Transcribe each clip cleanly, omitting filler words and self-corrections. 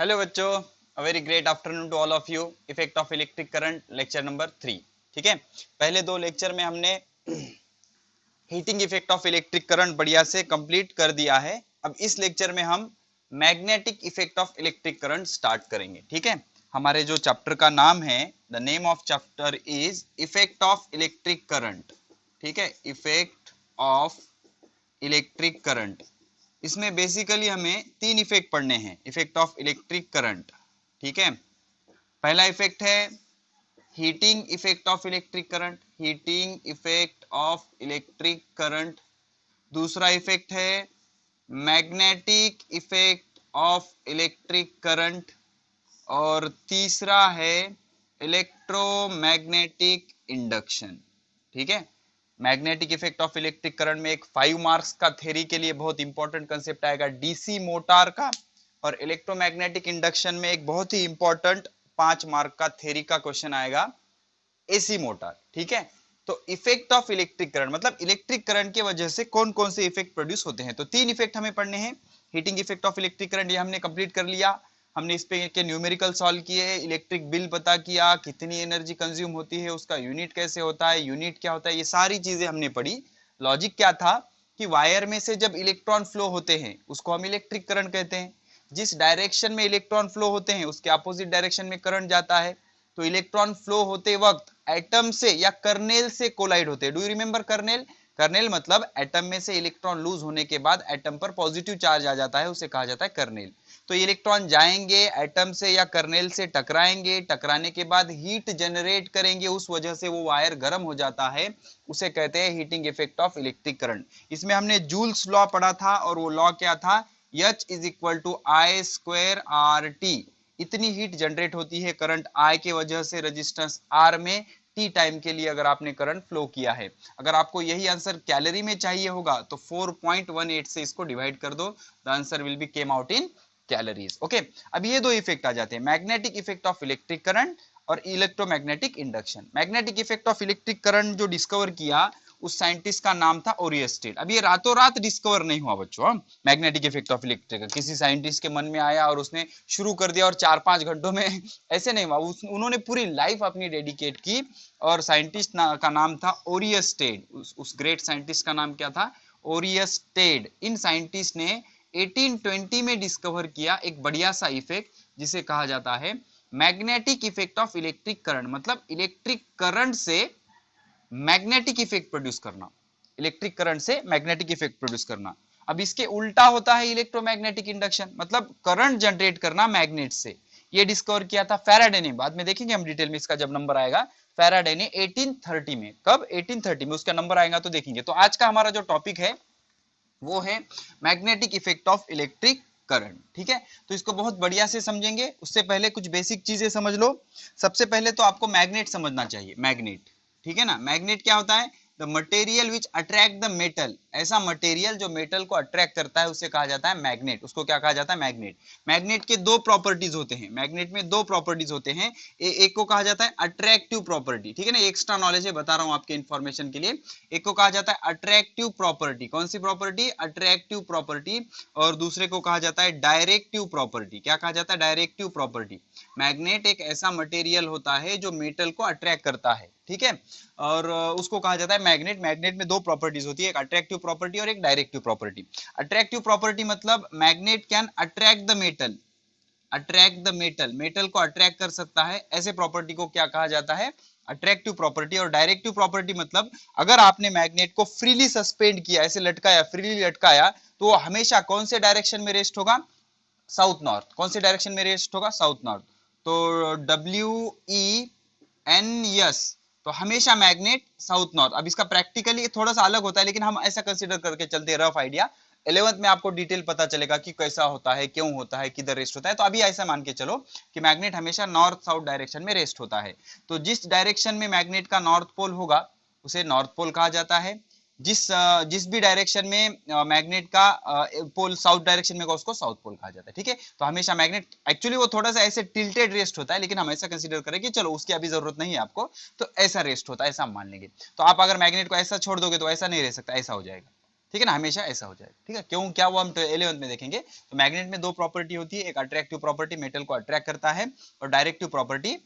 Hello बच्चों, a very great afternoon to all of you. Effect of electric current lecture number 3। ठीक है, पहले दो लेक्चर में हमने heating effect of electric current बढ़िया से कंप्लीट कर दिया है। अब इस लेक्चर में हम magnetic effect of electric current start करेंगे। ठीक है, हमारे जो चैप्टर का नाम है, the name of chapter is effect of electric current. ठीक है, इफेक्ट ऑफ इलेक्ट्रिक करंट। इसमें बेसिकली हमें तीन इफेक्ट पढ़ने हैं, इफेक्ट ऑफ इलेक्ट्रिक करंट। ठीक है, पहला इफेक्ट है heating effect of electric current, heating effect of electric current. दूसरा इफेक्ट है magnetic effect of electric current और तीसरा है इलेक्ट्रोमैग्नेटिक इंडक्शन। ठीक है, magnetic effect of electric current में एक 5 मार्क्स का थ्योरी के लिए बहुत इंपॉर्टेंट कंसेप्ट आएगा डीसी मोटर का, और इलेक्ट्रोमैग्नेटिक इंडक्शन में एक बहुत ही इंपॉर्टेंट 5 मार्क का थ्योरी का क्वेश्चन आएगा एसी मोटर। ठीक है, तो इफेक्ट ऑफ इलेक्ट्रिक करंट मतलब इलेक्ट्रिक करंट की वजह से कौन कौन से इफेक्ट प्रोड्यूस होते हैं। तो तीन इफेक्ट हमें पढ़ने हैं। Heating effect of electric current ये हमने कंप्लीट कर लिया, हमने इस पे के न्यूमेरिकल सॉल्व किए, इलेक्ट्रिक बिल पता किया, कितनी एनर्जी कंज्यूम होती है, उसका यूनिट कैसे होता है, यूनिट क्या होता है, ये सारी चीजें हमने पढ़ी। लॉजिक क्या था कि वायर में से जब इलेक्ट्रॉन फ्लो होते हैं उसको हम इलेक्ट्रिक करंट कहते हैं। जिस डायरेक्शन में इलेक्ट्रॉन फ्लो होते हैं उसके अपोजिट डायरेक्शन में करंट जाता है। तो इलेक्ट्रॉन फ्लो होते वक्त एटम से या कर्नेल से कोलाइड होते हैं। Do you remember kernel? Kernel मतलब एटम में से इलेक्ट्रॉन लूज होने के बाद एटम पर पॉजिटिव चार्ज आ जाता है, उसे कहा जाता है कर्नेल। तो इलेक्ट्रॉन जाएंगे एटम से या कर्नेल से टकराएंगे, टकराने के बाद हीट जनरेट करेंगे, उस वजह से वो वायर गर्म हो जाता है, उसे कहते हैं heating effect of electric current. इसमें हमने जूल्स लॉ पढ़ा था और वो लॉ क्या था, H is equal to I square R T. इतनी हीट जनरेट होती है करंट I के वजह से रेजिस्टेंस R में T टाइम के लिए अगर आपने करंट फ्लो किया है। अगर आपको यही आंसर कैलोरी में चाहिए होगा तो 4.18 से इसको डिवाइड कर दो, the answer will be came out in calories. Okay, अब ये दो इफेक्ट आ जाते हैं, magnetic effect of electric current और electromagnetic induction. Magnetic effect of electric current जो डिस्कवर किया उस साइंटिस्ट का नाम था ओरियस्टेड। अब ये रातों रात डिस्कवर नहीं हुआ बच्चों, मैग्नेटिक इफेक्ट ऑफ इलेक्ट्रिक किसी साइंटिस्ट के मन में आया और उसने शुरू कर दिया और 4-5 घंटों में ऐसे नहीं हुआ, उन्होंने पूरी लाइफ अपनी डेडिकेट की। और साइंटिस्ट का नाम था ओरियस्टेड। उस ग्रेट साइंटिस्ट का नाम क्या था? ओरियस्टेड। इन साइंटिस्ट ने 1820 में डिस्कवर किया एक बढ़िया सा इफेक्ट जिसे कहा जाता है magnetic effect of electric current. मतलब इलेक्ट्रिक करंट से मैग्नेटिक इफेक्ट प्रोड्यूस करना, इलेक्ट्रिक करंट से मैग्नेटिक इफेक्ट प्रोड्यूस करना। अब इसके उल्टा होता है इलेक्ट्रोमैग्नेटिक इंडक्शन, मतलब करंट जनरेट करना मैग्नेट से। ये डिस्कवर किया था फैराडे ने, बाद में देखेंगे हम डिटेल में इसका जब नंबर आएगा। फैराडे ने 1830 में, कब? 1830 में, उसका नंबर आएगा तो देखेंगे। तो आज का हमारा जो टॉपिक है वो है magnetic effect of electric current. ठीक है, तो इसको बहुत बढ़िया से समझेंगे। उससे पहले कुछ बेसिक चीजें समझ लो। सबसे पहले तो आपको मैग्नेट समझना चाहिए, मैग्नेट। ठीक है ना, मैग्नेट क्या होता है? The material which attract the metal. ऐसा मटेरियल जो मेटल को अट्रैक्ट करता है उसे कहा जाता है मैग्नेट। उसको क्या कहा जाता है? मैग्नेट। मैग्नेट के दो प्रॉपर्टीज होते हैं, मैग्नेट में दो प्रॉपर्टीज होते हैं। एक को कहा जाता है अट्रैक्टिव प्रॉपर्टी। ठीक है ना, एक्स्ट्रा नॉलेज है, बता रहा हूं आपके इन्फॉर्मेशन के लिए। एक को कहा जाता है अट्रैक्टिव प्रॉपर्टी। कौन सी प्रॉपर्टी? Attractive property. और दूसरे को कहा जाता है डायरेक्टिव प्रॉपर्टी। क्या कहा जाता है? Directive property. मैग्नेट एक ऐसा मटेरियल होता है जो मेटल को अट्रैक्ट करता है। ठीक है, और उसको कहा जाता है मैग्नेट। मैग्नेट में दो प्रॉपर्टीज होती है, एक अट्रैक्टिव प्रॉपर्टी और एक डायरेक्टिव प्रॉपर्टी। अट्रैक्टिव प्रॉपर्टी मतलब magnet can attract the metal, attract the metal, metal को अट्रैक्ट कर सकता है। ऐसे प्रॉपर्टी को क्या कहा जाता है? Attractive property. और डायरेक्टिव प्रॉपर्टी मतलब अगर आपने मैग्नेट को फ्रीली सस्पेंड किया, ऐसे लटकाया, फ्रीली लटकाया, तो वो हमेशा कौन से डायरेक्शन में रेस्ट होगा? South north. कौन से डायरेक्शन में रेस्ट होगा? South north. तो WENS, तो हमेशा मैग्नेट साउथ नॉर्थ। अब इसका प्रैक्टिकली थोड़ा सा अलग होता है, लेकिन हम ऐसा कंसीडर करके चलते हैं, रफ आइडिया। 11th में आपको डिटेल पता चलेगा कि कैसा होता है, क्यों होता है, किधर रेस्ट होता है। तो अभी ऐसा मान के चलो कि मैग्नेट हमेशा नॉर्थ साउथ डायरेक्शन में रेस्ट होता है। तो जिस डायरेक्शन में मैग्नेट का नॉर्थ पोल होगा उसे नॉर्थ पोल कहा जाता है। जिस भी डायरेक्शन में मैग्नेट का पोल साउथ डायरेक्शन में होगा उसको साउथ पोल कहा जाता है। ठीक है, तो हमेशा मैग्नेट एक्चुअली वो थोड़ा सा ऐसे टिल्टेड रेस्ट होता है, लेकिन हम ऐसा कंसीडर करें कि चलो उसकी अभी जरूरत नहीं है आपको, तो ऐसा रेस्ट होता है, ऐसा हम मान लेंगे। तो आप अगर मैग्नेट को ऐसा छोड़ दोगे तो ऐसा नहीं रह सकता, ऐसा हो जाएगा। ठीक है ना, हमेशा ऐसा हो जाएगा। ठीक है, क्यों क्या वो हम 11th में देखेंगे। तो मैग्नेट में दो प्रॉपर्टी होती है, एक अट्रैक्टिव प्रॉपर्टी मेटल को अट्रैक्ट करता है, और डायरेक्टिव प्रॉपर्टी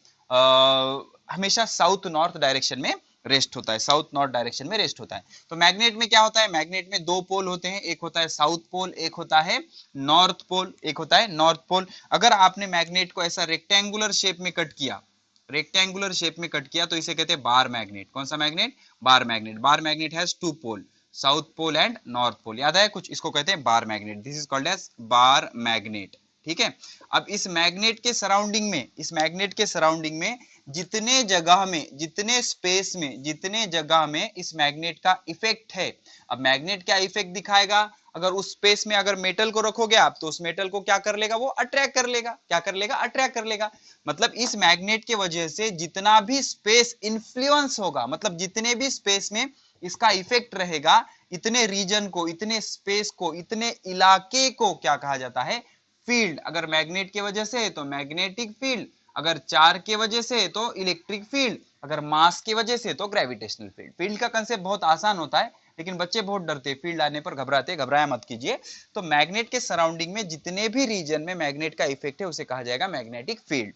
हमेशा साउथ नॉर्थ डायरेक्शन में रेस्ट होता है, साउथ नॉर्थ डायरेक्शन में रेस्ट होता है। तो मैग्नेट में क्या होता है, मैग्नेट में दो पोल होते हैं, एक होता है साउथ पोल, एक होता है नॉर्थ पोल, एक होता है नॉर्थ पोल। अगर आपने मैग्नेट को ऐसा रेक्टेंगुलर शेप में कट किया, रेक्टेंगुलर शेप में कट किया, तो इसे कहते हैं बार मैग्नेट। कौन सा magnet, bar magnet. Bar magnet has two pole, south pole and north pole, याद है कुछ, इसको कहते हैं bar magnet. This is called as bar magnet. ठीक है, अब इस मैग्नेट के सराउंडिंग में, इस मैग्नेट के सराउंडिंग में जितने जगह में, जितने स्पेस में, जितने जगह में इस मैग्नेट का इफेक्ट है, अब मैग्नेट क्या इफेक्ट दिखाएगा, अगर उस स्पेस में अगर मेटल को रखोगे आप, तो उस मेटल को क्या कर लेगा, वो अट्रैक्ट कर लेगा। क्या कर लेगा, अट्रैक्ट कर लेगा। मतलब इस मैग्नेट के वजह से जितना भी स्पेस इन्फ्लुएंस होगा, मतलब जितने भी स्पेस में इसका इफेक्ट रहेगा, इतने रीजन को, इतने स्पेस को, इतने इलाके को क्या कहा जाता है, फील्ड। अगर मैग्नेट की वजह से तो मैग्नेटिक फील्ड, अगर चार्ज की वजह से तो इलेक्ट्रिक फील्ड, अगर मास की वजह से तो ग्रेविटेशनल फील्ड। फील्ड का कंसेप्ट बहुत आसान होता है, लेकिन बच्चे बहुत डरते हैं, फील्ड आने पर घबराते, घबराया मत कीजिए। तो मैग्नेट के सराउंडिंग में जितने भी रीजन में मैग्नेट का इफेक्ट है, उसे कहा जाएगा मैग्नेटिक फील्ड।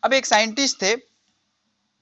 अब एक साइंटिस्ट थे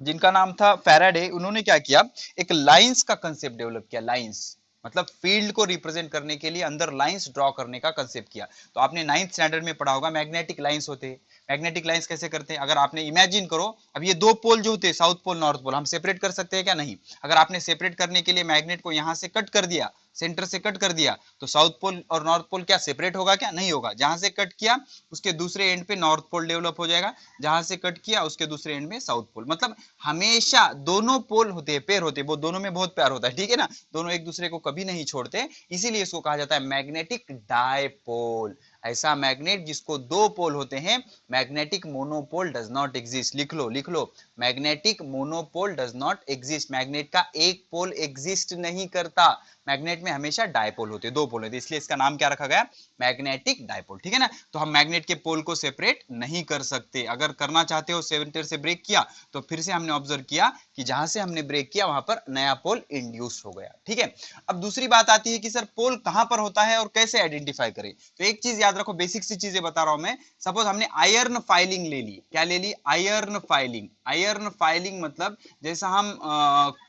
जिनका नाम था फैराडे, उन्होंने क्या किया, एक लाइंस का कंसेप्ट डेवलप किया। लाइंस मतलब फील्ड को रिप्रेजेंट करने के लिए अंदर लाइंस ड्रॉ करने का कंसेप्ट किया। तो आपने 9th स्टैंडर्ड में पढ़ा होगा, मैग्नेटिक लाइंस होते हैं। मैग्नेटिक लाइंस कैसे करते हैं, अगर आपने इमेजिन करो, अब ये दो पोल जो होते हैं, साउथ पोल नॉर्थ पोल, हम सेपरेट कर सकते हैं क्या, नहीं। अगर आपने सेपरेट करने के लिए मैग्नेट को यहां से कट कर दिया, सेंटर से कट कर दिया, तो साउथ पोल और नॉर्थ पोल क्या सेपरेट होगा, क्या नहीं होगा। जहां से कट किया उसके दूसरे एंड पे नॉर्थ पोल डेवलप हो जाएगा, जहां से कट किया उसके दूसरे एंड में साउथ पोल। मतलब हमेशा दोनों पोल होते हैं, पेयर होते हैं, वो दोनों में बहुत प्यार होता है, ठीक है ना, दोनों एक दूसरे को कभी नहीं छोड़ते, इसीलिए इसको कहा जाता है मैग्नेटिक डायपोल। ऐसा मैग्नेट जिसको दो पोल होते हैं, magnetic monopole does not exist. लिख लो, लिख लो, magnetic monopole does not exist. Magnet का एक पोल एग्जिस्ट नहीं करता, मैग्नेट में हमेशा डायपोल होते हैं, दो पोल होते हैं, इसलिए इसका नाम क्या रखा गया, मैग्नेटिक डायपोल। ठीक है ना, तो हम मैग्नेट के पोल को सेपरेट नहीं कर सकते। अगर करना चाहते हो, सेंटर से ब्रेक किया, तो फिर से हमने ऑब्जर्व किया कि जहां से हमने ब्रेक किया वहां पर नया पोल इंड्यूस हो गया। ठीक है, अब दूसरी बात आती है कि सर पोल कहां पर होता है और कैसे आइडेंटिफाई करें। तो एक चीज याद रखो, बेसिक सी चीजें बता रहा हूं मैं। सपोज हमने आयरन फाइलिंग ले ली, क्या ले ली, आयरन फाइलिंग। आयरन फाइलिंग मतलब जैसा हम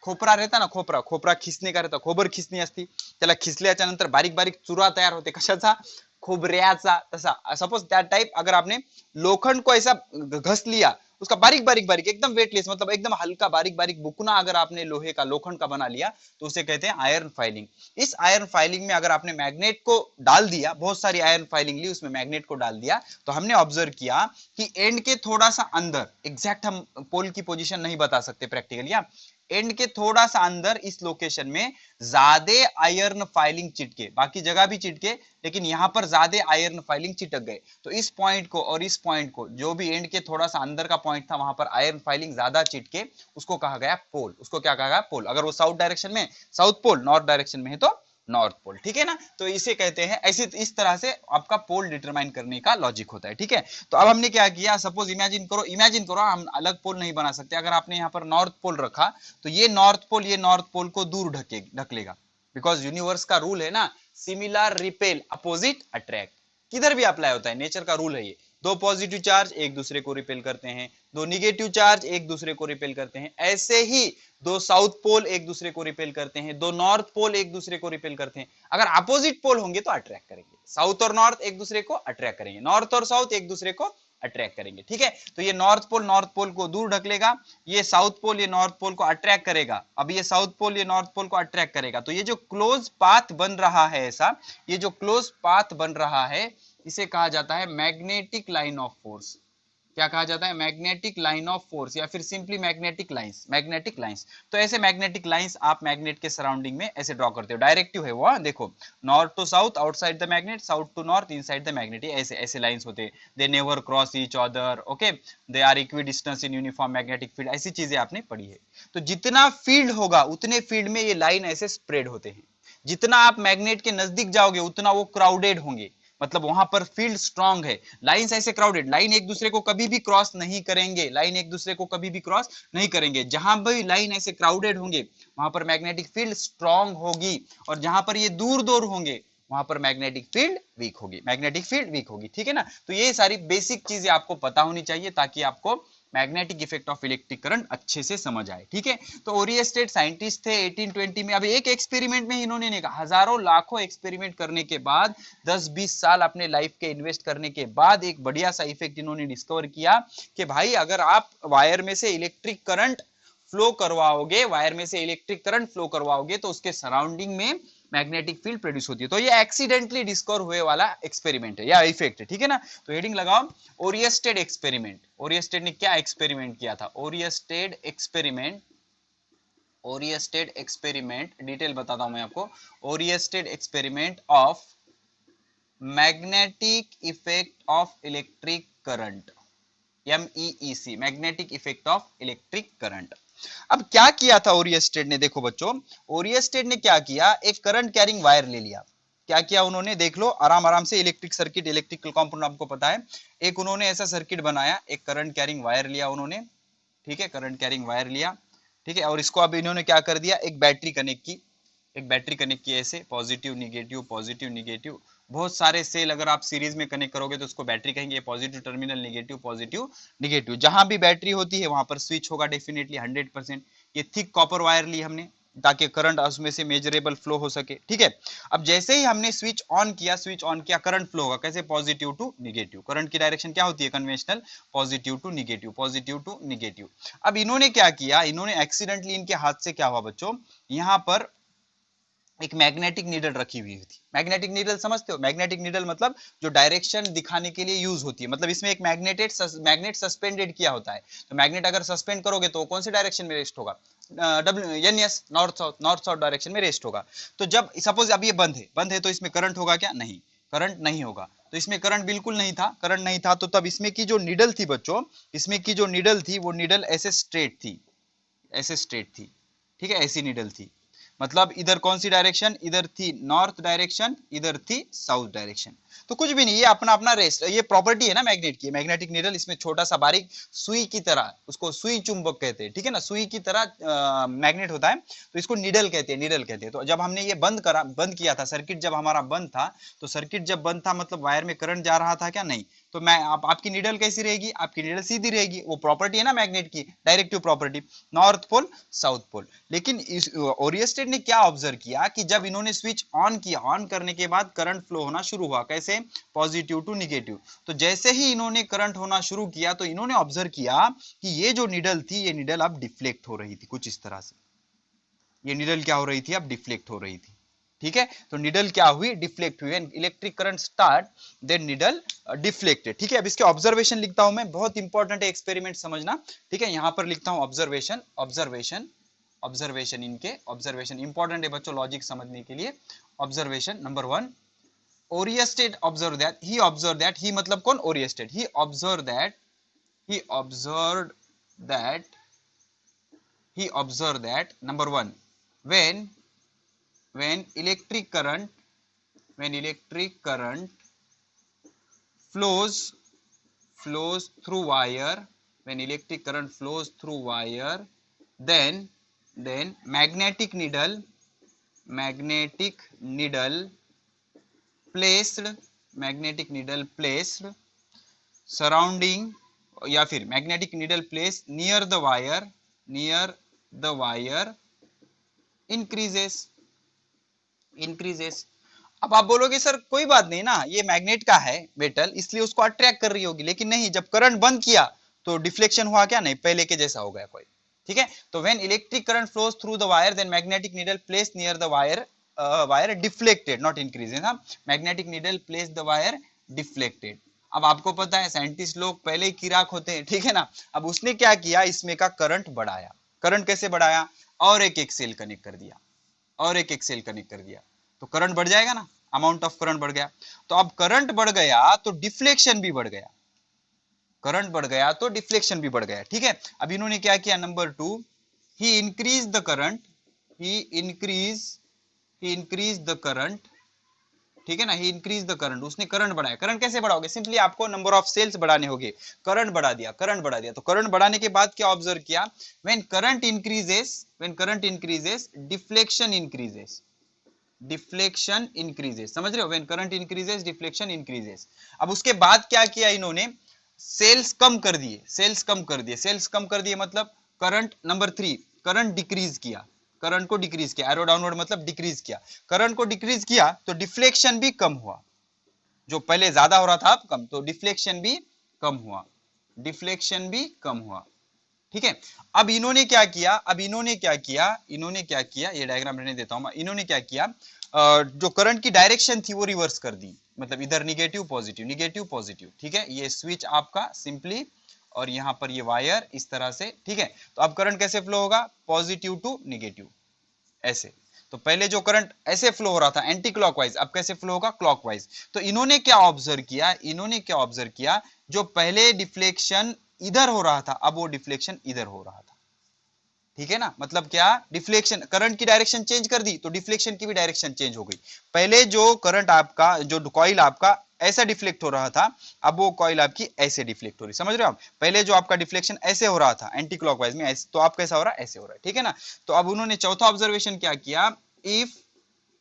खोपरा रहता ना, खोपरा, खोपरा खिसणे का रहता, खोबर खिसणी असती, त्याला खिसल्याच्या नंतर बारीक बारीक चुरा तयार होते, कशाचा, खोबऱ्याचा, तसा सपोज दैट टाइप। अगर आपने लोखंड को ऐसा घस लिया, उसका बारीक बारीक बारीक एकदम वेटलेस, मतलब एकदम हल्का बारीक बारीक बुकना अगर आपने लोहे का, लोखंड का बना लिया, तो उसे कहते हैं आयरन फाइलिंग। इस आयरन फाइलिंग में अगर आपने मैग्नेट को डाल दिया, बहुत सारी आयरन फाइलिंग ली, उसमें मैग्नेट को डाल दिया, तो हमने ऑब्जर्व किया कि एंड के थोड़ा सा अंदर, एग्जैक्ट हम पोल की पोजीशन नहीं बता सकते प्रैक्टिकली, एंड के थोड़ा सा अंदर इस लोकेशन में ज्यादा आयरन फाइलिंग चिटके, बाकी जगह भी चिटके, लेकिन यहां पर ज्यादा आयरन फाइलिंग चिटक गए। तो इस पॉइंट को और इस पॉइंट को, जो भी एंड के थोड़ा सा अंदर का पॉइंट था, वहां पर आयरन फाइलिंग ज्यादा चिटके, उसको कहा गया पोल। उसको क्या कहा गया, पोल। अगर वो साउथ डायरेक्शन में साउथ पोल, नॉर्थ डायरेक्शन में है तो नॉर्थ पोल। ठीक है ना, तो इसे कहते हैं ऐसे, इस तरह से आपका पोल डिटरमाइन करने का लॉजिक होता है। ठीक है, तो अब हमने क्या किया, सपोज इमेजिन करो, इमेजिन करो, हम अलग पोल नहीं बना सकते। अगर आपने यहाँ पर नॉर्थ पोल रखा, तो ये नॉर्थ पोल, ये नॉर्थ पोल को दूर ढक लेगा, बिकॉज यूनिवर्स का रूल है ना, सिमिलर रिपेल, अपोजिट अट्रैक्ट। किधर भी अप्लाई होता है, नेचर का रूल है ये। दो पॉजिटिव चार्ज एक दूसरे को रिपेल करते हैं, दो निगेटिव चार्ज एक दूसरे को रिपेल करते हैं, ऐसे ही दो साउथ पोल एक दूसरे को रिपेल करते हैं, दो नॉर्थ पोल एक दूसरे को रिपेल करते हैं। अगर अपोजिट पोल होंगे तो अट्रैक्ट करेंगे, साउथ और नॉर्थ एक दूसरे को अट्रैक्ट करेंगे, नॉर्थ और साउथ एक दूसरे को अट्रैक्ट करेंगे। ठीक है, तो ये नॉर्थ पोल को दूर ढकलेगा, ये साउथ पोल ये नॉर्थ पोल को अट्रैक्ट करेगा, अब ये साउथ पोल ये नॉर्थ पोल को अट्रैक्ट करेगा। तो ये जो क्लोज पाथ बन रहा है, ऐसा ये जो क्लोज पाथ बन रहा है, इसे कहा जाता है मैग्नेटिक लाइन ऑफ फोर्स। क्या कहा जाता है, मैग्नेटिक लाइन ऑफ फोर्स, या फिर simply magnetic lines, magnetic lines. तो ऐसे मैग्नेटिक लाइंस आप मैग्नेट के सराउंडिंग में ऐसे ड्रॉ करते हो, डायरेक्टिव है वो, देखो, north to south outside the magnet, south to north inside the magnet, ऐसे ऐसे लाइंस होते हैं। They never cross each other, okay, they are equidistance in uniform magnetic field, ऐसी चीजें आपने पढ़ी है। तो जितना फील्ड होगा उतने फील्ड में ये लाइन ऐसे स्प्रेड होते हैं। जितना आप मैग्नेट के नजदीक जाओगे उतना वो क्राउडेड होंगे, मतलब वहां पर फील्ड स्ट्रांग है। लाइंस ऐसे क्राउडेड, लाइन एक दूसरे को कभी भी क्रॉस नहीं करेंगे, लाइन एक दूसरे को कभी भी क्रॉस नहीं करेंगे। जहां भी लाइन ऐसे क्राउडेड होंगे वहां पर मैग्नेटिक फील्ड स्ट्रांग होगी, और जहां पर ये दूर दूर होंगे वहां पर मैग्नेटिक फील्ड वीक होगी, मैग्नेटिक फील्ड वीक होगी। ठीक है ना। तो ये सारी बेसिक चीजें आपको पता होनी चाहिए ताकि आपको magnetic effect of electric current अच्छे से समझ आए। ठीक है। तो ओरियस्टेड साइंटिस्ट थे 1820 में। अब एक एक्सपेरिमेंट में इन्होंने नहीं कहा, हजारों लाखों एक्सपेरिमेंट करने के बाद 10-20 साल अपने लाइफ के इन्वेस्ट करने के बाद एक बढ़िया सा इफेक्ट इन्होंने डिस्कवर किया कि भाई अगर आप वायर में से इलेक्ट्रिक करंट फ्लो करवाओगे, वायर में से इलेक्ट्रिक करंट फ्लो करवाओगे तो उसके सराउंडिंग में मैग्नेटिक फील्ड प्रोड्यूस होती है। तो ये एक्सीडेंटली डिस्कवर हुए वाला एक्सपेरिमेंट है या इफेक्ट है। ठीक है ना। तो हेडिंग लगाओ ओरियस्टेड एक्सपेरिमेंट। ओरियस्टेड ने क्या एक्सपेरिमेंट किया था? Oersted experiment, Oersted experiment detail बताता हूं मैं आपको। Oersted experiment of magnetic effect of electric current, MEEC, magnetic effect of electric current. अब क्या किया था ओरियस्टेड ने? देखो बच्चों, ओरियस्टेड ने क्या किया, एक करंट कैरिंग वायर ले लिया। क्या किया उन्होंने? देख लो आराम आराम से। इलेक्ट्रिक सर्किट, इलेक्ट्रिकल कंपाउंड आपको पता है। एक उन्होंने ऐसा सर्किट बनाया, एक करंट कैरिंग वायर लिया उन्होंने। ठीक है, करंट कैरिंग वायर लिया। ठीक है, और इसको अब इन्होंने क्या कर दिया, एक बैटरी कनेक्ट की। एक बैटरी कनेक्ट की ऐसे, पॉजिटिव निगेटिव पॉजिटिव निगेटिव। बहुत सारे सेल अगर आप सीरीज में कनेक्ट करोगे तो उसको बैटरी कहेंगे। Positive terminal, negative positive negative. जहां भी बैटरी होती है वहां पर स्विच होगा डेफिनेटली 100%। ये थिक कॉपर वायर ली हमने ताकि करंट उसमें से मेजरेबल फ्लो हो सके। ठीक है। अब जैसे ही हमने स्विच ऑन किया, स्विच ऑन किया, करंट फ्लो होगा कैसे? Positive to negative. करंट की डायरेक्शन क्या होती है conventional? Positive to negative, positive to negative. अब इन्होंने क्या किया, इन्होंने एक्सीडेंटली, इनके हाथ से क्या हुआ बच्चों, यहां पर एक मैग्नेटिक नीडल रखी हुई थी। मैग्नेटिक नीडल समझते हो? मैग्नेटिक नीडल मतलब जो डायरेक्शन दिखाने के लिए यूज होती है। मतलब इसमें एक मैग्नेट सस्पेंडेड किया होता है। तो मैग्नेट अगर सस्पेंड करोगे तो कौन से डायरेक्शन में रेस्ट होगा? NS, नॉर्थ साउथ डायरेक्शन में रेस्ट होगा। तो जब सपोज अब ये बंद है तो इसमें करंट होगा क्या? नहीं, करंट नहीं होगा। तो इसमें करंट बिल्कुल नहीं था, करंट नहीं था। तो तब इसमें की जो नीडल थी बच्चों, इसमें की जो नीडल थी वो नीडल ऐसे स्ट्रेट थी, ऐसे स्ट्रेट थी। ठीक है, ऐसी नीडल थी। मतलब इधर कौन सी डायरेक्शन? इधर थी नॉर्थ डायरेक्शन, इधर थी साउथ डायरेक्शन। तो कुछ भी नहीं, ये अपना अपना रेस्ट, ये प्रॉपर्टी है ना मैग्नेट की। मैग्नेटिक नीडल, इसमें छोटा सा बारीक सुई की तरह, उसको सुई चुंबक कहते हैं। ठीक है ना, सुई की तरह मैग्नेट होता है, तो इसको नीडल कहते हैं, नीडल कहते हैं। तो जब हमने ये बंद किया था, सर्किट जब हमारा बंद था, तो सर्किट जब बंद था मतलब वायर में करंट जा रहा था क्या? नहीं। तो मैं आपकी नीडल कैसी रहेगी? आपकी नीडल सीधी रहेगी। वो प्रॉपर्टी है ना मैग्नेट की, directive property, north pole south pole. लेकिन ओरियस्टेड ने क्या ऑब्जर्व किया कि जब इन्होंने स्विच ऑन किया, ऑन करने के बाद करंट फ्लो होना शुरू हुआ कैसे? Positive to negative. तो जैसे ही इन्होंने करंट होना शुरू किया तो इन्होंने ऑब्जर्व किया कि ये जो नीडल थी, ये नीडल अब डिफ्लेक्ट हो रही थी कुछ इस तरह से। ये नीडल क्या हो रही थी? अब डिफ्लेक्ट हो रही थी। ठीक है, तो नीडल क्या हुई? डिफ्लेक्ट हुई। Electric current start, then needle deflected. ठीक है, अब इसके ऑब्जर्वेशन लिखता हूं मैं, बहुत इंपॉर्टेंट है एक्सपेरिमेंट समझना। ठीक है, यहां पर लिखता हूं ऑब्जर्वेशन, ऑब्जर्वेशन, ऑब्जर्वेशन। इनके ऑब्जर्वेशन इंपॉर्टेंट है बच्चों लॉजिक समझने के लिए। Observation number 1, Oersted observe that, he observe that, he मतलब कौन? Oersted. He observe that, he observed that, he observed that number 1, when electric current, when electric current flows through wire, when electric current flows through wire, then magnetic needle placed, magnetic needle placed surrounding, या फिर magnetic needle place near the wire, near the wire increases, increases. अब आप बोलोगे sir कोई बात नहीं ना, ये मैग्नेट का है मेटल इसलिए उसको अट्रैक्ट कर रही होगी। लेकिन नहीं, जब करंट बंद किया तो डिफ्लेक्शन हुआ क्या? नहीं, पहले के जैसा हो गया कोई। ठीक है, तो when electric current flows through the wire then magnetic needle place near the wire, wire deflected not increases. हाँ, magnetic needle place the wire deflected. अब आपको पता है साइंटिस्ट लोग पहले ही किराक होते हैं। ठीक है ना। अब उसने क्या किया, इसमें का करंट बढ़ाया। करंट कैसे बढ़ाया? और एक सेल कनेक्ट कर दिया, और एक सेल कनेक्ट कर दिया, तो करंट बढ़ जाएगा ना, अमाउंट ऑफ करंट बढ़ गया। तो अब करंट बढ़ गया तो डिफ्लेक्शन भी बढ़ गया, करंट बढ़ गया तो डिफ्लेक्शन भी बढ़ गया। ठीक है, अब इन्होंने क्या किया? Number 2, he increase the current, he increase the current ठीक है ना, ही इंक्रीज द करंट, उसने करंट बढ़ाया। करंट कैसे बढ़ाओगे, सिंपली आपको नंबर ऑफ सेल्स बढ़ाने होंगे, करंट बढ़ा दिया, करंट बढ़ा दिया। तो करंट बढ़ाने के बाद क्या ऑब्जर्व किया, when current increases deflection increases, deflection increases, समझ रहे हो, when current increases deflection increases. अब उसके बाद क्या किया इन्होंने, सेल्स कम कर दिए, सेल्स कम कर दिए, सेल्स कम कर दिए मतलब करंट, नंबर 3 करंट डिक्रीज किया, करंट को डिक्रीज किया, एरो डाउनवर्ड मतलब डिक्रीज किया, करंट को डिक्रीज किया तो डिफ्लेक्शन भी कम हुआ, जो पहले ज्यादा हो रहा था अब कम, तो डिफ्लेक्शन भी कम हुआ, डिफ्लेक्शन भी कम हुआ। ठीक है, अब इन्होंने क्या किया, इन्होंने क्या किया, ये डायग्राम रहने देता हूं मैं। इन्होंने क्या किया, जो करंट की डायरेक्शन थी वो रिवर्स कर दी, मतलब इधर निगेटिव पॉजिटिव, निगेटिव पॉजिटिव। ठीक है, ये स्विच आपका सिंपली, और यहां पर ये वायर इस तरह से। ठीक है, तो अब करंट कैसे फ्लो होगा, पॉजिटिव टू निगेटिव, ऐसे। तो पहले जो करंट ऐसे फ्लो हो रहा था एंटी क्लॉकवाइज, अब कैसे फ्लो होगा, क्लॉकवाइज। तो इन्होंने क्या ऑब्जर्व किया, जो पहले डिफ्लेक्शन इधर हो रहा था, अब वो डिफ्लेक्शन इधर हो रहा था। ठीक है ना, मतलब क्या, डिफ्लेक्शन, करंट की डायरेक्शन चेंज कर दी तो डिफ्लेक्शन की भी डायरेक्शन चेंज हो गई। पहले जो करंट आपका, जो कॉइल आपका ऐसा डिफ्लेक्ट हो रहा था, अब वो कॉइल आपकी ऐसे डिफ्लेक्ट हो रही, समझ रहे हो आप। पहले जो आपका डिफ्लेक्शन ऐसे हो रहा था एंटी क्लॉकवाइज में, तो आप कैसा हो रहा है, ऐसे हो रहा है। ठीक है ना, तो अब उन्होंने चौथा ऑब्जर्वेशन क्या किया, if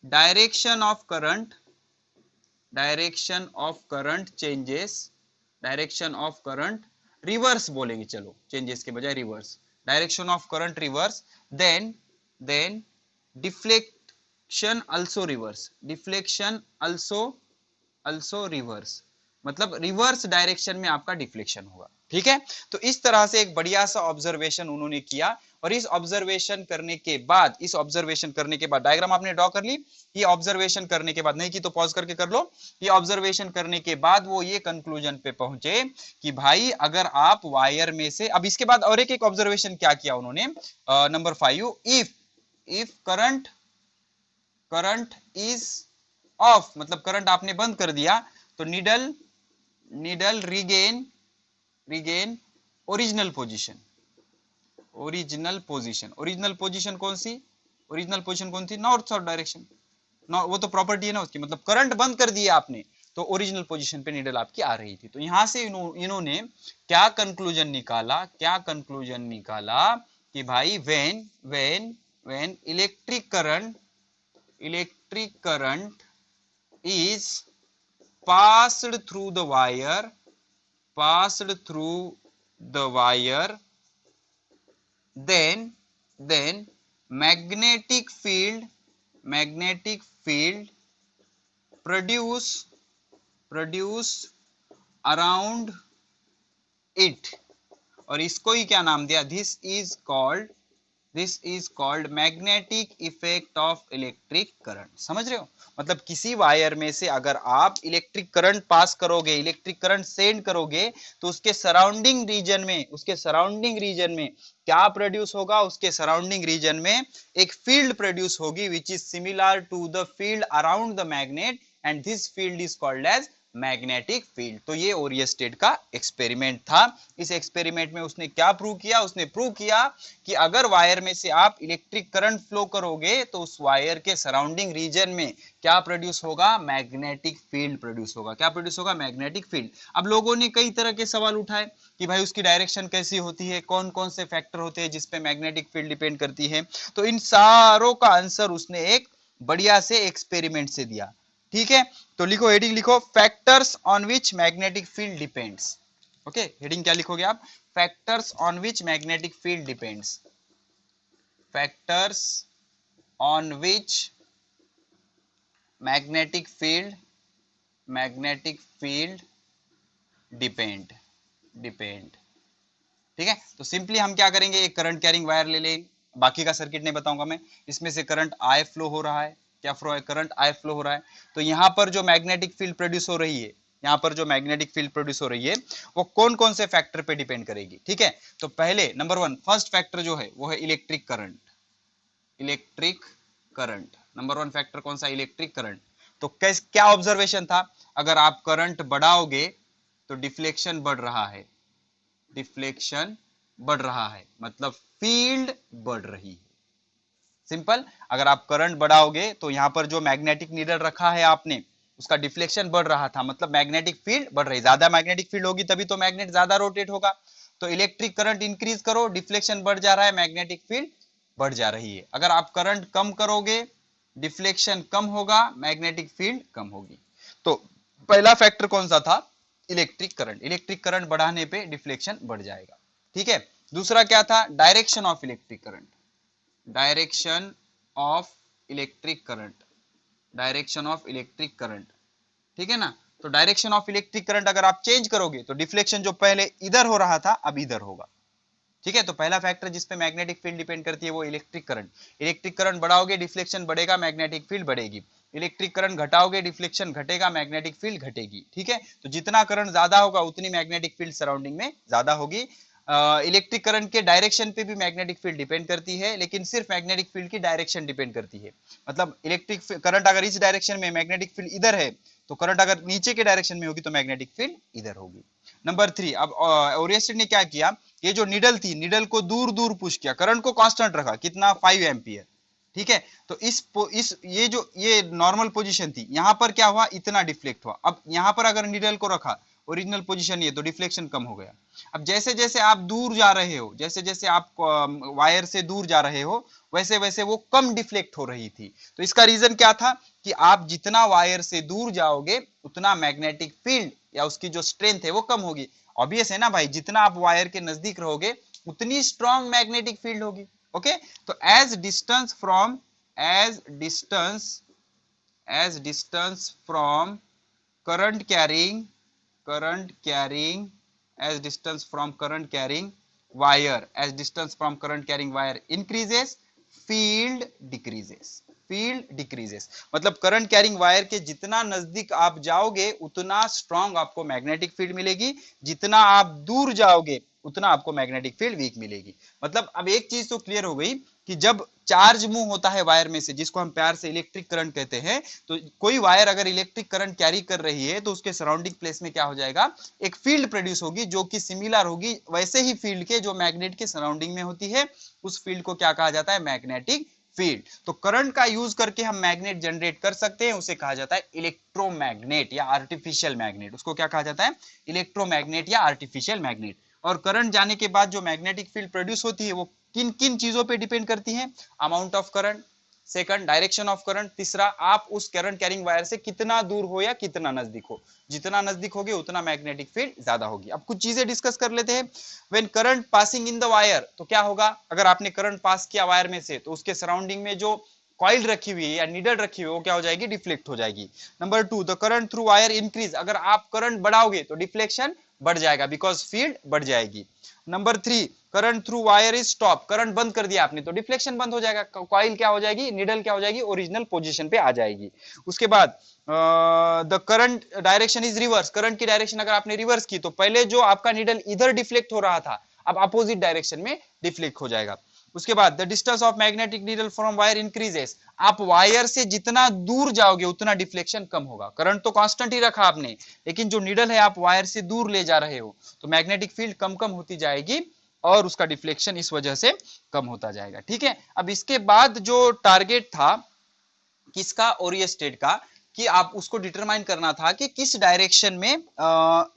direction of current, changes, direction of current reverse बोलेंगे, चलो चेंजेस के बजाय reverse, direction of current reverse, then deflection also reverse, deflection also reverse, मतलब रिवर्स डायरेक्शन में आपका डिफ्लेक्शन होगा। ठीक है, तो इस तरह से एक बढ़िया सा ऑब्जर्वेशन उन्होंने किया। और इस ऑब्जर्वेशन करने के बाद, डायग्राम आपने ड्रॉ कर ली, ये ऑब्जर्वेशन करने के बाद, नहीं की तो पॉज करके कर लो। ये ऑब्जर्वेशन करने के बाद वो ये कंक्लूजन पे पहुंचे कि भाई अगर आप वायर में से, अब इसके बाद और एक ऑब्जर्वेशन क्या किया उन्होंने, number 5, if current is of, मतलब करंट आपने बंद कर दिया, तो needle regain original position, original position कौन सी, नॉर्थ साउथ डायरेक्शन, वो तो प्रॉपर्टी है ना उसकी, मतलब करंट बंद कर दिया आपने तो ओरिजिनल पोजीशन पे नीडल आपकी आ रही थी। तो यहां से इन्होंने क्या कंक्लूजन निकाला, कि भाई when electric current is passed through the wire, then magnetic field produce around it, और इसको ही क्या नाम दिया, this is called magnetic effect of electric current. समझ रहे हो, मतलब किसी वायर में से अगर आप इलेक्ट्रिक करंट पास करोगे, इलेक्ट्रिक करंट सेंड करोगे, तो उसके सराउंडिंग रीजन में क्या प्रोड्यूस होगा, उसके सराउंडिंग रीजन में एक फील्ड प्रोड्यूस होगी which is similar to the field around the magnet, and this field is called as magnetic field. तो ये ओरियस्टेड का एक्सपेरिमेंट था। इस एक्सपेरिमेंट में उसने क्या प्रूव किया, उसने प्रूव किया कि अगर वायर में से आप इलेक्ट्रिक करंट फ्लो करोगे तो उस वायर के सराउंडिंग रीजन में क्या प्रोड्यूस होगा, मैग्नेटिक फील्ड प्रोड्यूस होगा। क्या प्रोड्यूस होगा, मैग्नेटिक फील्ड। अब लोगों ने कई तरह के सवाल उठाए कि भाई उसकी डायरेक्शन कैसी होती है, कौन कौन से फैक्टर होते हैं जिसपे मैग्नेटिक फील्ड डिपेंड करती है। तो इन सारों का आंसर उसने एक बढ़िया से एक्सपेरिमेंट से दिया। ठीक है, तो लिखो, हेडिंग लिखो, factors on which magnetic field depends. Okay, heading क्या लिखोगे आप, factors on which magnetic field depends, factors on which magnetic field depend. ठीक है, तो सिंपली हम क्या करेंगे, एक करंट कैरिंग वायर ले लेंगे, बाकी का सर्किट नहीं बताऊंगा मैं। इसमें से करंट आई फ्लो हो रहा है, क्या फ्लो है, करंट आई फ्लो हो रहा है। तो यहां पर जो मैग्नेटिक फील्ड प्रोड्यूस हो रही है, वो कौन कौन से फैक्टर पे डिपेंड करेगी। ठीक है, तो पहले नंबर 1 फर्स्ट फैक्टर जो है वो है इलेक्ट्रिक करंट। नंबर 1 फैक्टर कौन सा, इलेक्ट्रिक करंट। तो क्या ऑब्जर्वेशन था, अगर आप करंट बढ़ाओगे तो डिफ्लेक्शन बढ़ रहा है, मतलब फील्ड बढ़ रही है। सिंपल, अगर आप करंट बढ़ाओगे तो यहां पर जो मैग्नेटिक नीडल रखा है आपने, उसका डिफ्लेक्शन बढ़ रहा था, मतलब मैग्नेटिक फील्ड बढ़ रही, ज्यादा मैग्नेटिक फील्ड होगी तभी तो मैग्नेट ज्यादा रोटेट होगा। तो इलेक्ट्रिक करंट इंक्रीज करो, डिफ्लेक्शन बढ़ जा रहा है, मैग्नेटिक फील्ड बढ़ जा रही है। अगर आप करंट कम करोगे, डिफ्लेक्शन कम होगा, मैग्नेटिक फील्ड कम होगी। तो पहला फैक्टर कौन सा था? Electric current. इलेक्ट्रिक करंट बढ़ाने पे डिफ्लेक्शन बढ़ जाएगा, ठीक है। दूसरा क्या था? Direction of electric current. Direction of electric current, direction of electric current, ठीक है ना। तो डायरेक्शन ऑफ इलेक्ट्रिक करंट अगर आप चेंज करोगे तो डिफ्लेक्शन जो पहले इधर हो रहा था अब इधर होगा, ठीक है। तो पहला फैक्टर जिसपे मैग्नेटिक फील्ड डिपेंड करती है वो इलेक्ट्रिक करंट। इलेक्ट्रिक करंट बढ़ाओगे डिफ्लेक्शन बढ़ेगा, मैग्नेटिक फील्ड बढ़ेगी। इलेक्ट्रिक करंट घटाओगे डिफ्लेक्शन घटेगा, मैग्नेटिक फील्ड घटेगी, ठीक है। तो जितना करंट ज्यादा होगा उतनी मैग्नेटिक फील्ड सराउंडिंग में ज्यादा होगी। इलेक्ट्रिक करंट के डायरेक्शन पे भी मैग्नेटिक फील्ड डिपेंड करती है, लेकिन सिर्फ मैग्नेटिक फील्ड की डायरेक्शन डिपेंड करती है। मतलब इलेक्ट्रिक करंट अगर इस डायरेक्शन में, मैग्नेटिक फील्ड इधर है, तो करंट अगर नीचे के डायरेक्शन में होगी तो मैग्नेटिक फील्ड इधर होगी। नंबर 3, अब ओरिएस्टेड ने क्या किया, ये जो निडल थी, निडल को दूर दूर पुश किया, करंट को कांस्टेंट रखा, कितना? 5 एम्पियर, ठीक है। तो ये नॉर्मल पोजीशन थी, यहां पर क्या हुआ? इतना डिफ्लेक्ट हुआ। अब यहां पर अगर निडल को रखा, ओरिजिनल पोजीशन ये, तो डिफ्लेक्शन कम हो गया। अब जैसे जैसे आप दूर जा रहे हो, जैसे जैसे आप वायर से दूर जा रहे हो, वैसे वैसे वो कम डिफ्लेक्ट हो रही थी। तो इसका रीजन क्या था कि आप जितना वायर से दूर जाओगे उतना मैग्नेटिक फील्ड या उसकी जो स्ट्रेंथ है वो कम होगी। ऑब्वियस है ना भाई, जितना आप वायर के नजदीक रहोगे उतनी स्ट्रॉन्ग मैग्नेटिक फील्ड होगी। ओके, तो as distance from current carrying as distance from current carrying wire increases, field decreases। मतलब करंट कैरिंग वायर के जितना नजदीक आप जाओगे उतना स्ट्रॉन्ग आपको मैग्नेटिक फील्ड मिलेगी, जितना आप दूर जाओगे उतना आपको मैग्नेटिक फील्ड वीक मिलेगी। मतलब अब एक चीज तो क्लियर हो गई कि जब चार्ज मूव होता है वायर में से, जिसको हम प्यार से इलेक्ट्रिक करंट कहते हैं, तो कोई वायर अगर इलेक्ट्रिक करंट कैरी कर रही है तो उसके सराउंडिंग प्लेस में क्या हो जाएगा? एक फील्ड प्रोड्यूस होगी जो कि सिमिलर होगी वैसे ही फील्ड के जो मैग्नेट के सराउंडिंग में होती है। उस फील्ड को क्या कहा जाता है? Magnetic field. तो करंट का यूज करके हम मैग्नेट जनरेट कर सकते हैं, उसे कहा जाता है इलेक्ट्रोमैग्नेट या आर्टिफिशियल मैग्नेट। उसको क्या कहा जाता है? इलेक्ट्रोमैग्नेट या आर्टिफिशियल मैग्नेट। और करंट जाने के बाद जो मैग्नेटिक फील्ड प्रोड्यूस होती है वो किन किन चीजों पे डिपेंड करती है? Amount of current, second direction of current, तीसरा आप उस करंट कैरिंग वायर से कितना दूर हो या कितना नजदीक हो। जितना नजदीक होगे उतना मैग्नेटिक फील्ड ज्यादा होगी। अब कुछ चीजें डिस्कस कर लेते हैं। When current passing in the wire, तो क्या होगा? अगर आपने करंट पास किया वायर में से तो उसके सराउंडिंग में जो कॉइल रखी हुई है या नीडल रखी हुई है वो क्या हो जाएगी? डिफ्लेक्ट हो जाएगी। Number 2, the current through wire increase, अगर आप करंट बढ़ाओगे तो डिफ्लेक्शन बढ़ जाएगा बिकॉज फील्ड बढ़ जाएगी। Number 3, current through wire is stop, current बंद कर दिया आपने तो डिफ्लेक्शन बंद हो जाएगा, कॉइल क्या हो जाएगी? निडल क्या हो जाएगी? ओरिजिनल पोजीशन पे आ जाएगी। उसके बाद the current direction is reverse, current की डायरेक्शन अगर आपने रिवर्स की तो पहले जो आपका निडल इधर डिफ्लेक्ट हो रहा था अब अपोजिट डायरेक्शन में डिफ्लेक्ट हो जाएगा। उसके बाद the distance of magnetic needle from wire increases, आप वायर से जितना दूर जाओगे उतना डिफ्लेक्शन कम होगा। करंट तो कांस्टेंट ही रखा आपने, लेकिन जो नीडल है आप वायर से दूर ले जा रहे हो तो मैग्नेटिक फील्ड कम कम होती जाएगी और उसका डिफ्लेक्शन इस वजह से कम होता जाएगा, ठीक है। अब इसके बाद जो टारगेट था किसका? ओरिएस्टेड का, कि आप उसको डिटरमाइन करना था कि किस डायरेक्शन में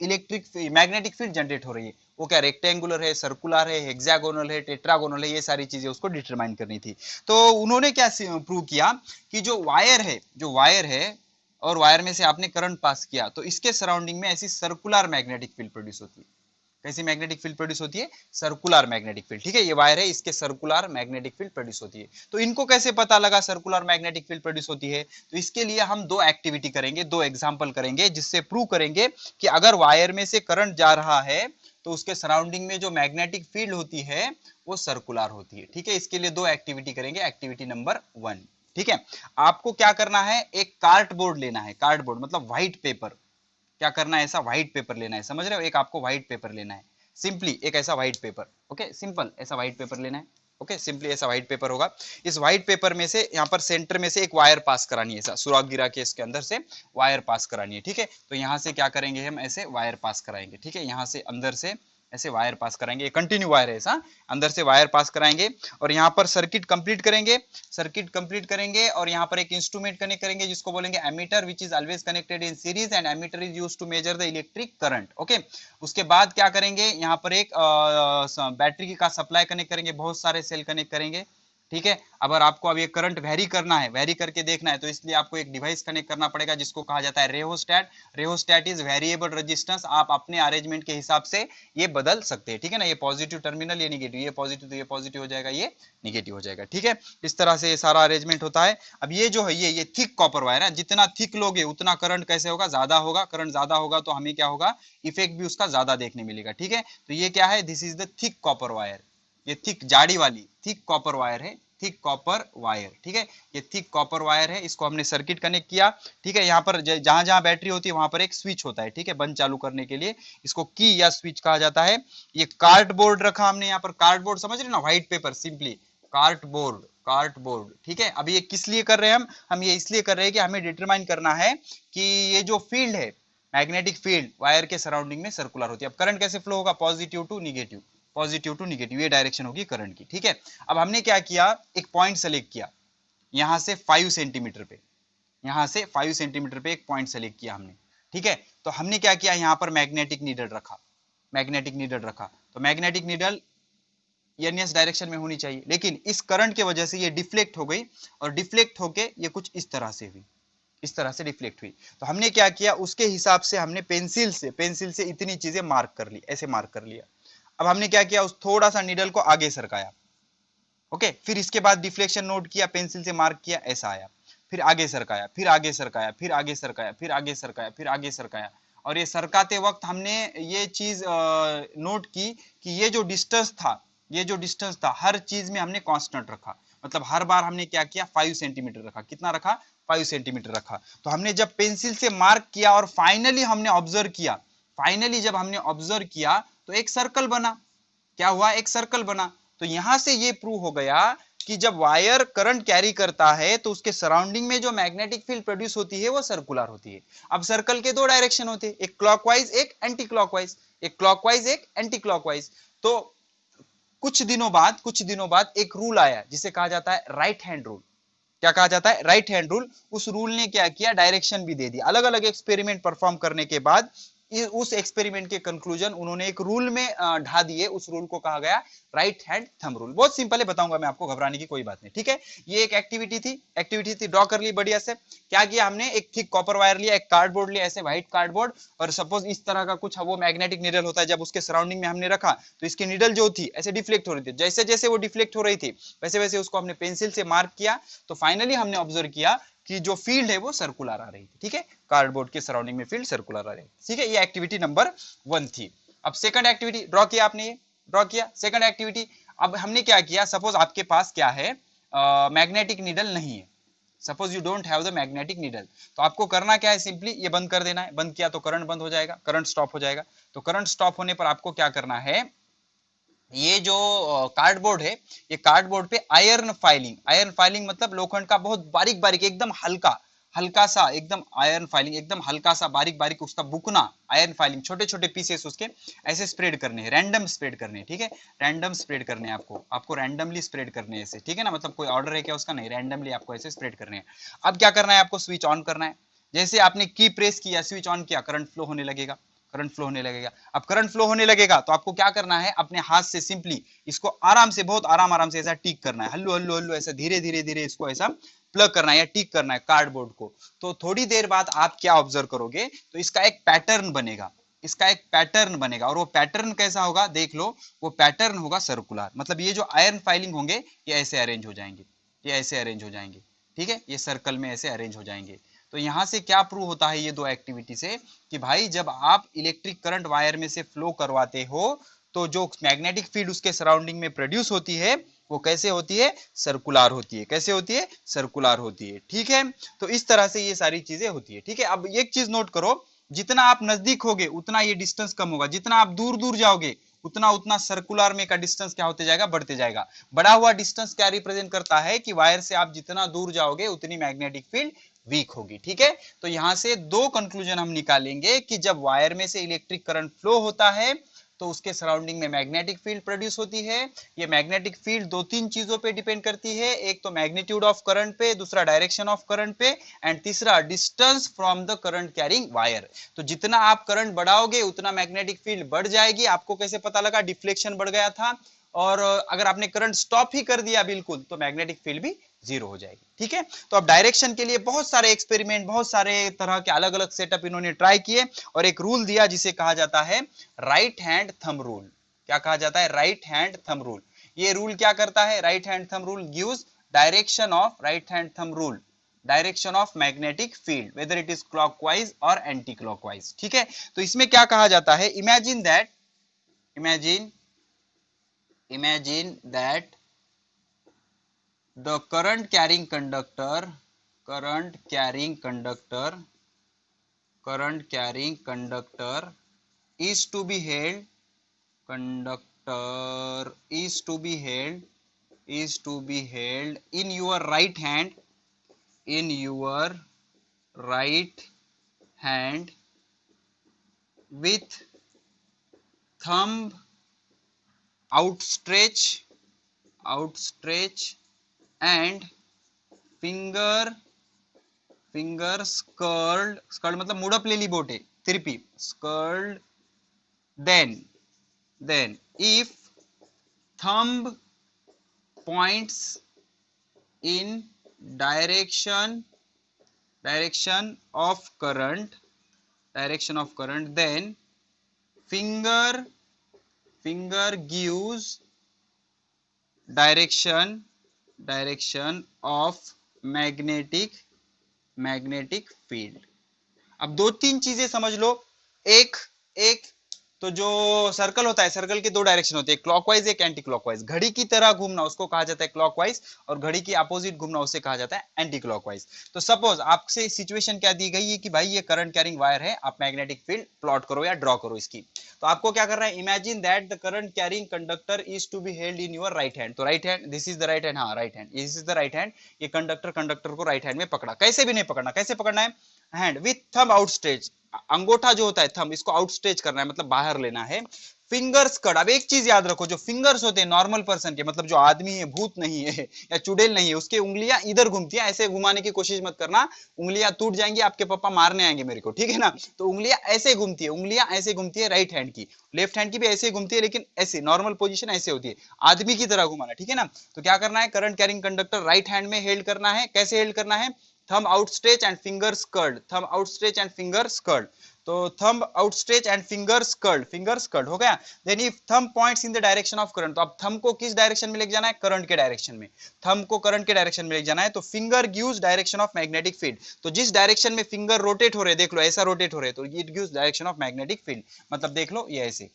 इलेक्ट्रिक मैग्नेटिक फील्ड जनरेट हो रही है। वो क्या रेक्टेंगुलर है, सर्कुलर है, हेक्सागोनल है, टेट्रागोनल है, ये सारी चीजें उसको डिटरमाइन करनी थी। तो उन्होंने क्या प्रूव किया कि जो वायर है और वायर में से आपने करंट पास किया तो इसके सराउंडिंग में ऐसी सर्कुलर मैग्नेटिक फील्ड प्रोड्यूस होती है। कैसी मैग्नेटिक फील्ड प्रोड्यूस होती है? सर्कुलर मैग्नेटिक फील्ड, ठीक है। ये वायर है, इसके सर्कुलर मैग्नेटिक फील्ड प्रोड्यूस होती है। तो इनको कैसे पता लगा सर्कुलर मैग्नेटिक फील्ड प्रोड्यूस होती है? तो इसके लिए हम दो एक्टिविटी करेंगे, दो एग्जांपल करेंगे जिससे प्रूव करेंगे कि अगर वायर में से करंट जा रहा है तो उसके सराउंडिंग में जो मैग्नेटिक फील्ड होती है वो सर्कुलर होती है, ठीक है। इसके लिए दो एक्टिविटी करेंगे। एक्टिविटी नंबर 1, ठीक है। आपको क्या करना है? एक कार्डबोर्ड लेना है, कार्डबोर्ड मतलब व्हाइट पेपर। क्या करना है? ऐसा व्हाइट पेपर लेना है, समझ रहे हो? एक आपको व्हाइट पेपर लेना है, सिंपली एक ऐसा व्हाइट पेपर, ओके, सिंपल ऐसा व्हाइट पेपर लेना है, ओके, सिंपली ऐसा व्हाइट पेपर होगा। इस व्हाइट पेपर में से यहाँ पर सेंटर में से एक वायर पास करानी है, ऐसा सुराख गिरा के इसके अंदर से वायर पास करानी है, ठीक है। तो यहाँ से क्या करेंगे हम? ऐसे वायर पास कराएंगे, ठीक है। यहाँ से अंदर से ऐसे वायर पास कराएंगे, ये कंटिन्यू वायर है ऐसा, अंदर से वायर पास कराएंगे और यहाँ पर सर्किट कंप्लीट करेंगे, सर्किट कंप्लीट करेंगे और यहाँ पर एक इंस्ट्रूमेंट कनेक्ट करेंगे जिसको बोलेंगे ammeter, which is always connected in series and ammeter is used to measure the electric current. Okay, उसके बाद क्या करेंगे, यहाँ पर एक बैटरी का सप्लाई कनेक्ट करेंगे, बहुत सारे सेल कनेक्ट करेंगे, ठीक है। अगर आपको अब ये करंट वेरी करना है, वेरी करके देखना है, तो इसलिए आपको एक डिवाइस कनेक्ट करना पड़ेगा जिसको कहा जाता है रेहोस्टैट। रेहोस्टैट इज वेरिएबल रेजिस्टेंस, आप अपने अरेंजमेंट के हिसाब से ये बदल सकते हैं, ठीक है ना। ये पॉजिटिव टर्मिनल, ये निगेटिव, ये पॉजिटिव तो ये पॉजिटिव हो जाएगा, ये निगेटिव हो जाएगा, ठीक है। इस तरह से ये सारा अरेंजमेंट होता है। अब ये जो है ये थिक कॉपर वायर है, जितना थिक लोगे उतना करंट कैसे होगा, ज्यादा होगा। करंट ज्यादा होगा तो हमें क्या होगा, इफेक्ट भी उसका ज्यादा देखने मिलेगा, ठीक है। तो ये क्या है, this is the thick copper wire, ये थिक जाड़ी वाली थिक कॉपर वायर है, थिक कॉपर वायर, ठीक है। ये थिक कॉपर वायर है, इसको हमने सर्किट कनेक्ट किया, ठीक है। यहाँ पर जहां जहां बैटरी होती है वहां पर एक स्विच होता है, ठीक है, बंद चालू करने के लिए, इसको की या स्विच कहा जाता है। ये कार्डबोर्ड रखा हमने यहाँ पर, कार्डबोर्ड समझ रहे ना, white paper, simply cardboard, cardboard, ठीक है। अब ये किस लिए कर रहे हैं हम ये इसलिए कर रहे हैं कि हमें डिटरमाइन करना है कि ये जो फील्ड है, मैग्नेटिक फील्ड वायर के सराउंडिंग में सर्कुलर होती है। अब करंट कैसे फ्लो होगा, positive to negative, positive to negative, ये डायरेक्शन होगी करंट की, ठीक है। अब हमने क्या किया, एक पॉइंट सेलेक्ट किया, यहां से 5 सेंटीमीटर पे, यहां से 5 सेंटीमीटर पे एक पॉइंट सेलेक्ट किया हमने, ठीक है। तो हमने क्या किया, यहां पर मैग्नेटिक नीडल रखा, मैग्नेटिक नीडल रखा। तो मैग्नेटिक नीडल एनएस डायरेक्शन में होनी चाहिए, लेकिन इस करंट के वजह से ये डिफ्लेक्ट हो गई और डिफ्लेक्ट होके ये कुछ इस तरह से हुई, इस तरह से डिफ्लेक्ट हुई। तो हमने क्या किया, उसके हिसाब से हमने पेंसिल से इतनी चीजें मार्क कर ली, ऐसे मार्क कर लिया। अब हमने क्या किया, उस थोड़ा सा नीडल को आगे सरकाया, ओके। फिर इसके बाद डिफ्लेक्शन नोट किया, पेंसिल से मार्क किया, ऐसा आया, फिर आगे सरकाया, फिर आगे सरकाया, फिर आगे सरकाया, फिर आगे सरकाया, फिर आगे सरकाया। और ये सरकाते वक्त हमने ये चीज नोट की कि ये जो डिस्टेंस था, ये जो डिस्टेंस था, हर चीज में हमने कांस्टेंट रखा, मतलब हर बार हमने क्या किया, 5 सेंटीमीटर रखा। कितना रखा, 5 सेंटीमीटर रखा। तो हमने जब पेंसिल से मार्क किया और फाइनली हमने ऑब्जर्व किया, फाइनली जब हमने ऑब्जर्व किया तो एक सर्कल बना। क्या हुआ, एक सर्कल बना। तो यहां से ये प्रूव हो गया कि जब वायर करंट कैरी करता है तो उसके सराउंडिंग में जो मैग्नेटिक फील्ड प्रोड्यूस होती है वो सर्कुलर होती है। अब सर्कल के दो डायरेक्शन होते हैं, एक क्लॉकवाइज, एक एंटी क्लॉकवाइज, एक क्लॉकवाइज, एक एंटी क्लॉकवाइज। तो कुछ दिनों बाद एक रूल आया जिसे कहा जाता है राइट हैंड रूल। क्या कहा जाता है, राइट हैंड रूल। उस रूल ने क्या किया, डायरेक्शन भी दे दिया। अलग अलग एक्सपेरिमेंट परफॉर्म करने के बाद उस एक्सपेरिमेंट के कंक्लूजन उन्होंने एक रूल में ढा दिए। उस रूल को कहा गया राइट हैंड थंब रूल। बहुत सिंपल है, बताऊंगा मैं आपको, घबराने की कोई बात नहीं, ठीक है। ये एक एक्टिविटी थी, ड्रॉ कर ली बढ़िया से। क्या किया हमने, एक थिक कॉपर वायर लिया, एक कार्डबोर्ड लिया, ऐसे व्हाइट कार्डबोर्ड, और सपोज इस तरह का कुछ वो मैग्नेटिक नीडल होता है, जब उसके सराउंडिंग में हमने रखा तो इसकी नीडल जो थी ऐसे डिफ्लेक्ट हो रही थी। जैसे जैसे वो डिफ्लेक्ट हो रही थी वैसे वैसे उसको हमने पेंसिल से मार्क किया। तो फाइनली हमने ऑब्जर्व किया कि जो फील्ड है वो सर्कुलर आ रही थी, ठीक है। कार्डबोर्ड के सराउंडिंग में फील्ड सर्कुलर आ रही थी, ठीक है। ये एक्टिविटी नंबर 1 थी। अब सेकंड एक्टिविटी ड्रॉ किया आपने, ये ड्रॉ किया सेकंड एक्टिविटी। अब हमने क्या किया, सपोज आपके पास क्या है, मैग्नेटिक नीडल नहीं है, suppose you don't have the magnetic needle. तो आपको करना क्या है, सिंपली ये बंद कर देना है। बंद किया तो करंट बंद हो जाएगा, करंट स्टॉप हो जाएगा। तो करंट स्टॉप होने पर आपको क्या करना है, ये जो कार्डबोर्ड है, ये कार्डबोर्ड पे आयरन फाइलिंग, आयरन फाइलिंग मतलब लोखंड का बहुत बारीक बारीक एकदम हल्का हल्का सा एकदम आयरन फाइलिंग, एकदम हल्का सा बारीक बारीक उसका बुकना, आयरन फाइलिंग, छोटे छोटे पीसेस उसके ऐसे स्प्रेड करने हैं, रैंडम स्प्रेड करने हैं, ठीक है। रैंडम स्प्रेड करने हैं आपको रैंडमली स्प्रेड करने हैं ऐसे, ठीक है ना। मतलब कोई ऑर्डर है क्या उसका, नहीं, रैंडमली आपको ऐसे स्प्रेड करने हैं। अब क्या करना है, आपको स्विच ऑन करना है। जैसे आपने की प्रेस किया, स्विच ऑन किया, करंट फ्लो होने लगेगा, करंट फ्लो होने लगेगा। अब करंट फ्लो होने लगेगा तो आपको क्या करना है, अपने हाथ से सिंपली इसको आराम से, बहुत आराम से ऐसा टिक करना है, हल्लू हल्लू हल्लू ऐसा धीरे धीरे धीरे इसको ऐसा प्लग करना है या टिक करना है कार्डबोर्ड को। तो थोड़ी देर बाद आप क्या ऑब्जर्व करोगे, तो इसका एक पैटर्न बनेगा, इसका एक पैटर्न बनेगा। और वो पैटर्न कैसा होगा, देख लो, वो पैटर्न होगा सर्कुलर। मतलब ये जो आयरन फाइलिंग होंगे ये ऐसे अरेंज हो जाएंगे, ये ऐसे अरेंज हो जाएंगे, ठीक है, ये सर्कल में ऐसे अरेंज हो जाएंगे। तो यहां से क्या प्रूव होता है ये दो एक्टिविटी से, कि भाई जब आप इलेक्ट्रिक करंट वायर में से फ्लो करवाते हो तो जो मैग्नेटिक फील्ड उसके सराउंडिंग में प्रोड्यूस होती है वो कैसे होती है, सर्कुलर होती है। कैसे होती है, सर्कुलर होती है, ठीक है। तो इस तरह से ये सारी चीजें होती है, ठीक है। अब एक चीज नोट करो, जितना आप नजदीक होगे उतना ये डिस्टेंस कम होगा, जितना आप दूर दूर जाओगे उतना उतना सर्कुलर में का डिस्टेंस क्या होते जाएगा, बढ़ते जाएगा। बढ़ा हुआ डिस्टेंस क्या रिप्रेजेंट करता है कि वायर से आप जितना दूर जाओगे उतनी मैग्नेटिक फील्ड वीक होगी, ठीक है। तो यहां से दो कंक्लूजन हम निकालेंगे कि जब वायर में से इलेक्ट्रिक करंट फ्लो होता है तो उसके सराउंडिंग में मैग्नेटिक फील्ड प्रोड्यूस होती है। ये मैग्नेटिक फील्ड दो तीन चीजों पे डिपेंड करती है, एक तो मैग्नीट्यूड ऑफ करंट पे, दूसरा डायरेक्शन ऑफ करंट पे, एंड तीसरा distance from the current carrying wire. तो जितना आप करंट बढ़ाओगे उतना मैग्नेटिक फील्ड बढ़ जाएगी। आपको कैसे पता लगा? डिफ्लेक्शन बढ़ गया था, और अगर आपने करंट स्टॉप ही कर दिया बिल्कुल तो मैग्नेटिक फील्ड भी जीरो हो जाएगी। ठीक है, तो अब डायरेक्शन के लिए बहुत सारे एक्सपेरिमेंट, बहुत सारे तरह के अलग अलग सेटअप इन्होंने ट्राई किए, और एक रूल दिया जिसे कहा जाता है राइट हैंड थंब रूल। क्या कहा जाता है? Right hand thumb rule. ये रूल क्या करता है? Right hand thumb rule gives direction of, right hand thumb rule, direction of magnetic field whether it is clockwise और एंटी क्लॉकवाइज। ठीक है, तो इसमें क्या कहा जाता है? Imagine that, imagine that the current carrying conductor is to be held, in your right hand, with thumb outstretch and fingers curled मतलब मुड़प ले ली बोटे, तिरपी, curled, then if thumb points in direction of current, then finger gives direction of magnetic field। अब दो तीन चीजें समझ लो। एक तो जो सर्कल होता है, सर्कल के दो डायरेक्शन होते हैं, क्लॉकवाइज एक एंटी क्लॉकवाइज। घड़ी की तरह घूमना उसको कहा जाता है क्लॉकवाइज, और घड़ी की अपोजिट घूमना उसे कहा जाता है एंटी क्लॉकवाइज। तो सपोज आपसे सिचुएशन क्या दी गई है कि भाई ये करंट कैरिंग वायर है, आप मैग्नेटिक फील्ड प्लॉट करो या ड्रॉ करो इसकी। तो आपको क्या करना है? Imagine that the current carrying conductor is to be held in your right hand. तो right hand, this is the right hand, हाँ right hand, this is the right hand. ये कंडक्टर को राइट हैंड में पकड़ा, कैसे भी नहीं पकड़ना, कैसे पकड़ना है? हैंड विथ थंब आउटस्ट्रेच, अंगूठा जो होता है थंब, इसको आउटस्ट्रेच करना है, मतलब बाहर लेना है। फिंगर्स कट, अब एक चीज याद रखो, जो फिंगर्स होते हैं नॉर्मल पर्सन के, मतलब जो आदमी है, भूत नहीं है या चुड़ैल नहीं है, उसके उंगलियां इधर घूमती है, ऐसे घुमाने की कोशिश मत करना, उंगलियां टूट जाएंगी, आपके पापा मारने आएंगे मेरे को, ठीक है ना? तो उंगलियां ऐसे घूमती है, राइट हैंड की, लेफ्ट हैंड की भी ऐसे घूमती है, लेकिन ऐसे नॉर्मल पोजीशन ऐसे होती है, आदमी की तरह घुमाना, ठीक है ना? तो क्या करना है? Current carrying conductor right hand में हेल्ड करना है। कैसे हेल्ड करना है? Thumb outstretch and fingers curled, तो thumb outstretch and fingers curled हो गया। Then if thumb points in the direction of current, तो अब थंब को किस डायरेक्शन में लेके जाना है? करंट के डायरेक्शन में। थंब को करंट के डायरेक्शन में लेके जाना है, तो finger gives direction of magnetic field. तो जिस डायरेक्शन में फिंगर रोटेट हो रहे, देख लो ऐसा रोटेट हो रहे, तो it gives direction of magnetic field. मतलब देख लो ये ऐसे,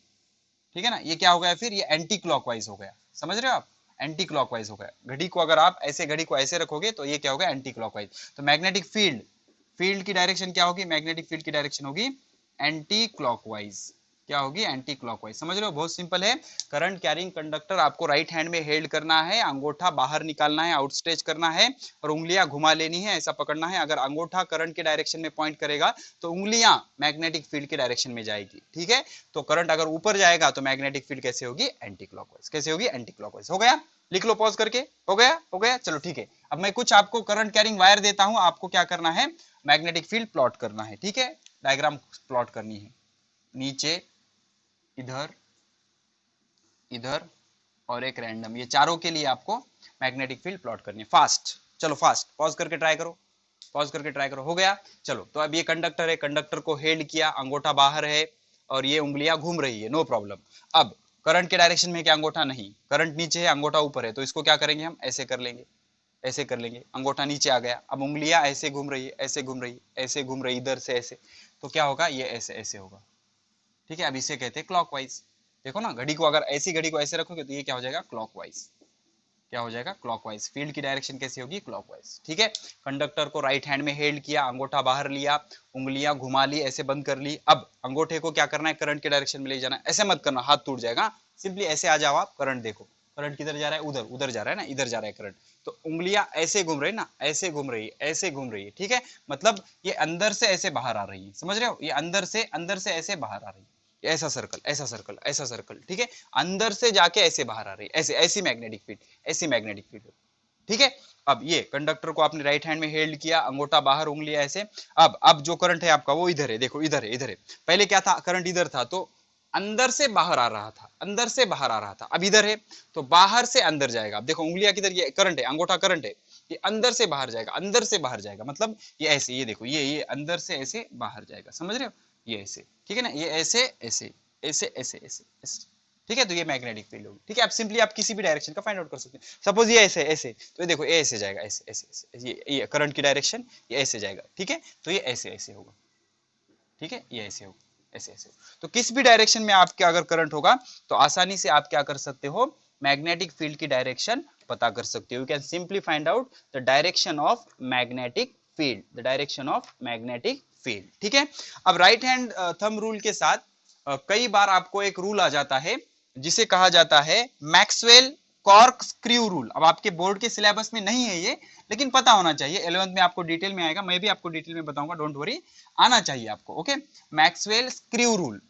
ठीक है ना? ये क्या हो गया फिर? ये एंटी क्लॉकवाइज हो गया, समझ रहे हो आप? एंटी क्लॉकवाइज हो गया। घड़ी को अगर आप ऐसे, घड़ी को ऐसे रखोगे तो ये क्या होगा? Anti clockwise. तो मैग्नेटिक फील्ड की डायरेक्शन क्या होगी? मैग्नेटिक फील्ड की डायरेक्शन होगी एंटी क्लॉकवाइज। क्या होगी? Anti clockwise. समझ रहे हो? बहुत सिंपल है। करंट कैरिंग कंडक्टर आपको राइट हैंड में हेल्ड करना है, अंगूठा बाहर निकालना है, आउटस्ट्रेच करना है, और उंगलियां घुमा लेनी है, ऐसा पकड़ना है। अगर अंगूठा करंट के डायरेक्शन में पॉइंट करेगा तो उंगलियां मैग्नेटिक फील्ड के डायरेक्शन में जाएगी, ठीक है? तो करंट अगर ऊपर जाएगा तो मैग्नेटिक फील्ड कैसे होगी? Anti clockwise. कैसे होगी? Anti clockwise. हो गया? लिख लो पॉज करके। हो गया, चलो ठीक है। अब मैं कुछ आपको करंट कैरिंग वायर देता हूं, आपको क्या करना है? मैग्नेटिक फील्ड प्लॉट करना है, ठीक है? डायग्राम प्लॉट करनी है, नीचे, इधर और एक रैंडम, ये चारों के लिए आपको मैग्नेटिक फील्ड प्लॉट करनी है। फास्ट, चलो फास्ट, पॉज करके ट्राई करो। हो गया? चलो, तो अब ये कंडक्टर है, कंडक्टर को हेल्ड किया, अंगूठा बाहर है और ये उंगलियां घूम रही है, नो प्रॉब्लम। अब करंट के डायरेक्शन में क्या? अंगूठा नहीं, करंट नीचे है, अंगूठा ऊपर है, तो इसको क्या करेंगे हम? ऐसे कर लेंगे, अंगूठा नीचे आ गया। अब उंगलियां ऐसे घूम रही, इधर से ऐसे, तो क्या होगा? ये ऐसे होगा, ठीक है? अब इसे कहते हैं क्लॉकवाइज। देखो ना, घड़ी को अगर ऐसी, घड़ी को ऐसे रखोगे तो ये क्या हो जाएगा? क्लॉकवाइज। क्या हो जाएगा? क्लॉकवाइज। फील्ड की डायरेक्शन कैसी होगी? क्लॉकवाइज, ठीक है? कंडक्टर को राइट हैंड में हेल्ड किया, अंगूठा बाहर लिया, उंगलियां घुमा ली, ऐसे बंद कर ली। अब अंगूठे को क्या करना है? करंट के डायरेक्शन में ले जाना है। ऐसे मत करना, हाथ टूट जाएगा। सिंपली ऐसे आ जाओ आप, करंट देखो, करंट किधर जा रहा है? उधर जा रहा है ना, इधर जा रहा है करंट। तो उंगलियां ऐसे घूम रही ना, ऐसे घूम रही है, ठीक है? मतलब ये अंदर से ऐसे बाहर आ रही है, समझ रहे हो? ये अंदर से ऐसे बाहर आ रही है, ऐसा सर्कल, ऐसा सर्कल, ऐसा सर्कल, ठीक है, अंदर से जाके ऐसे बाहर आ रही है, ऐसे, ऐसी मैग्नेटिक फील्ड, ऐसी मैग्नेटिक फील्ड, ठीक है। अब ये कंडक्टर को आपने राइट हैंड में हेल्ड किया, अंगूठा बाहर, उंगलियां ऐसे। अब जो करंट है आपका वो इधर है, देखो इधर है, इधर है। पहले क्या था, करंट इधर था तो अंदर से बाहर आ रहा था, अंदर से बाहर आ रहा था। अब इधर है तो बाहर से अंदर जाएगा। अब देखो उंगलियां किधर, ये करंट है, अंगूठा करंट है, ये अंदर से बाहर जाएगा, अंदर से बाहर जाएगा, मतलब ये ऐसे, ये देखो ये अंदर से ऐसे बाहर जाएगा, समझ रहे हो, ये ऐसे, ठीक है ना, ये ऐसे ऐसे ऐसे ऐसे ऐसे ऐसे, ठीक है। तो ये मैग्नेटिक फील्ड होगी, ठीक है। आप सिंपली आप किसी भी डायरेक्शन का फाइंड आउट कर सकते हैं। सपोज ये ऐसे ऐसे, तो ये देखो ये ऐसे जाएगा, ऐसे ऐसे ऐसे, ये करंट की डायरेक्शन, ये ऐसे जाएगा, ठीक है। तो ये ऐसे ऐसे होगा, ठीक है, ये ऐसे होगा, ऐसे ऐसे। तो किस भी डायरेक्शन में आपके अगर करंट होगा तो आसानी से आप क्या कर सकते हो, मैग्नेटिक फील्ड की डायरेक्शन पता कर सकते हो। You can simply find out the direction of magnetic field, the direction of magnetic field, ठीक है। अब राइट हैंड थंब रूल के साथ कई बार आपको एक रूल आ जाता है जिसे कहा जाता है मैक्सवेल कॉर्क स्क्रू रूल। अब आपके बोर्ड के सिलेबस में नहीं है ये, लेकिन पता होना चाहिए, 11th में आपको डिटेल में आएगा, मैं भी आपको डिटेल में बताऊंगा, डोंट वरी, आना चाहिए आपको, okay. Maxwell screw rule,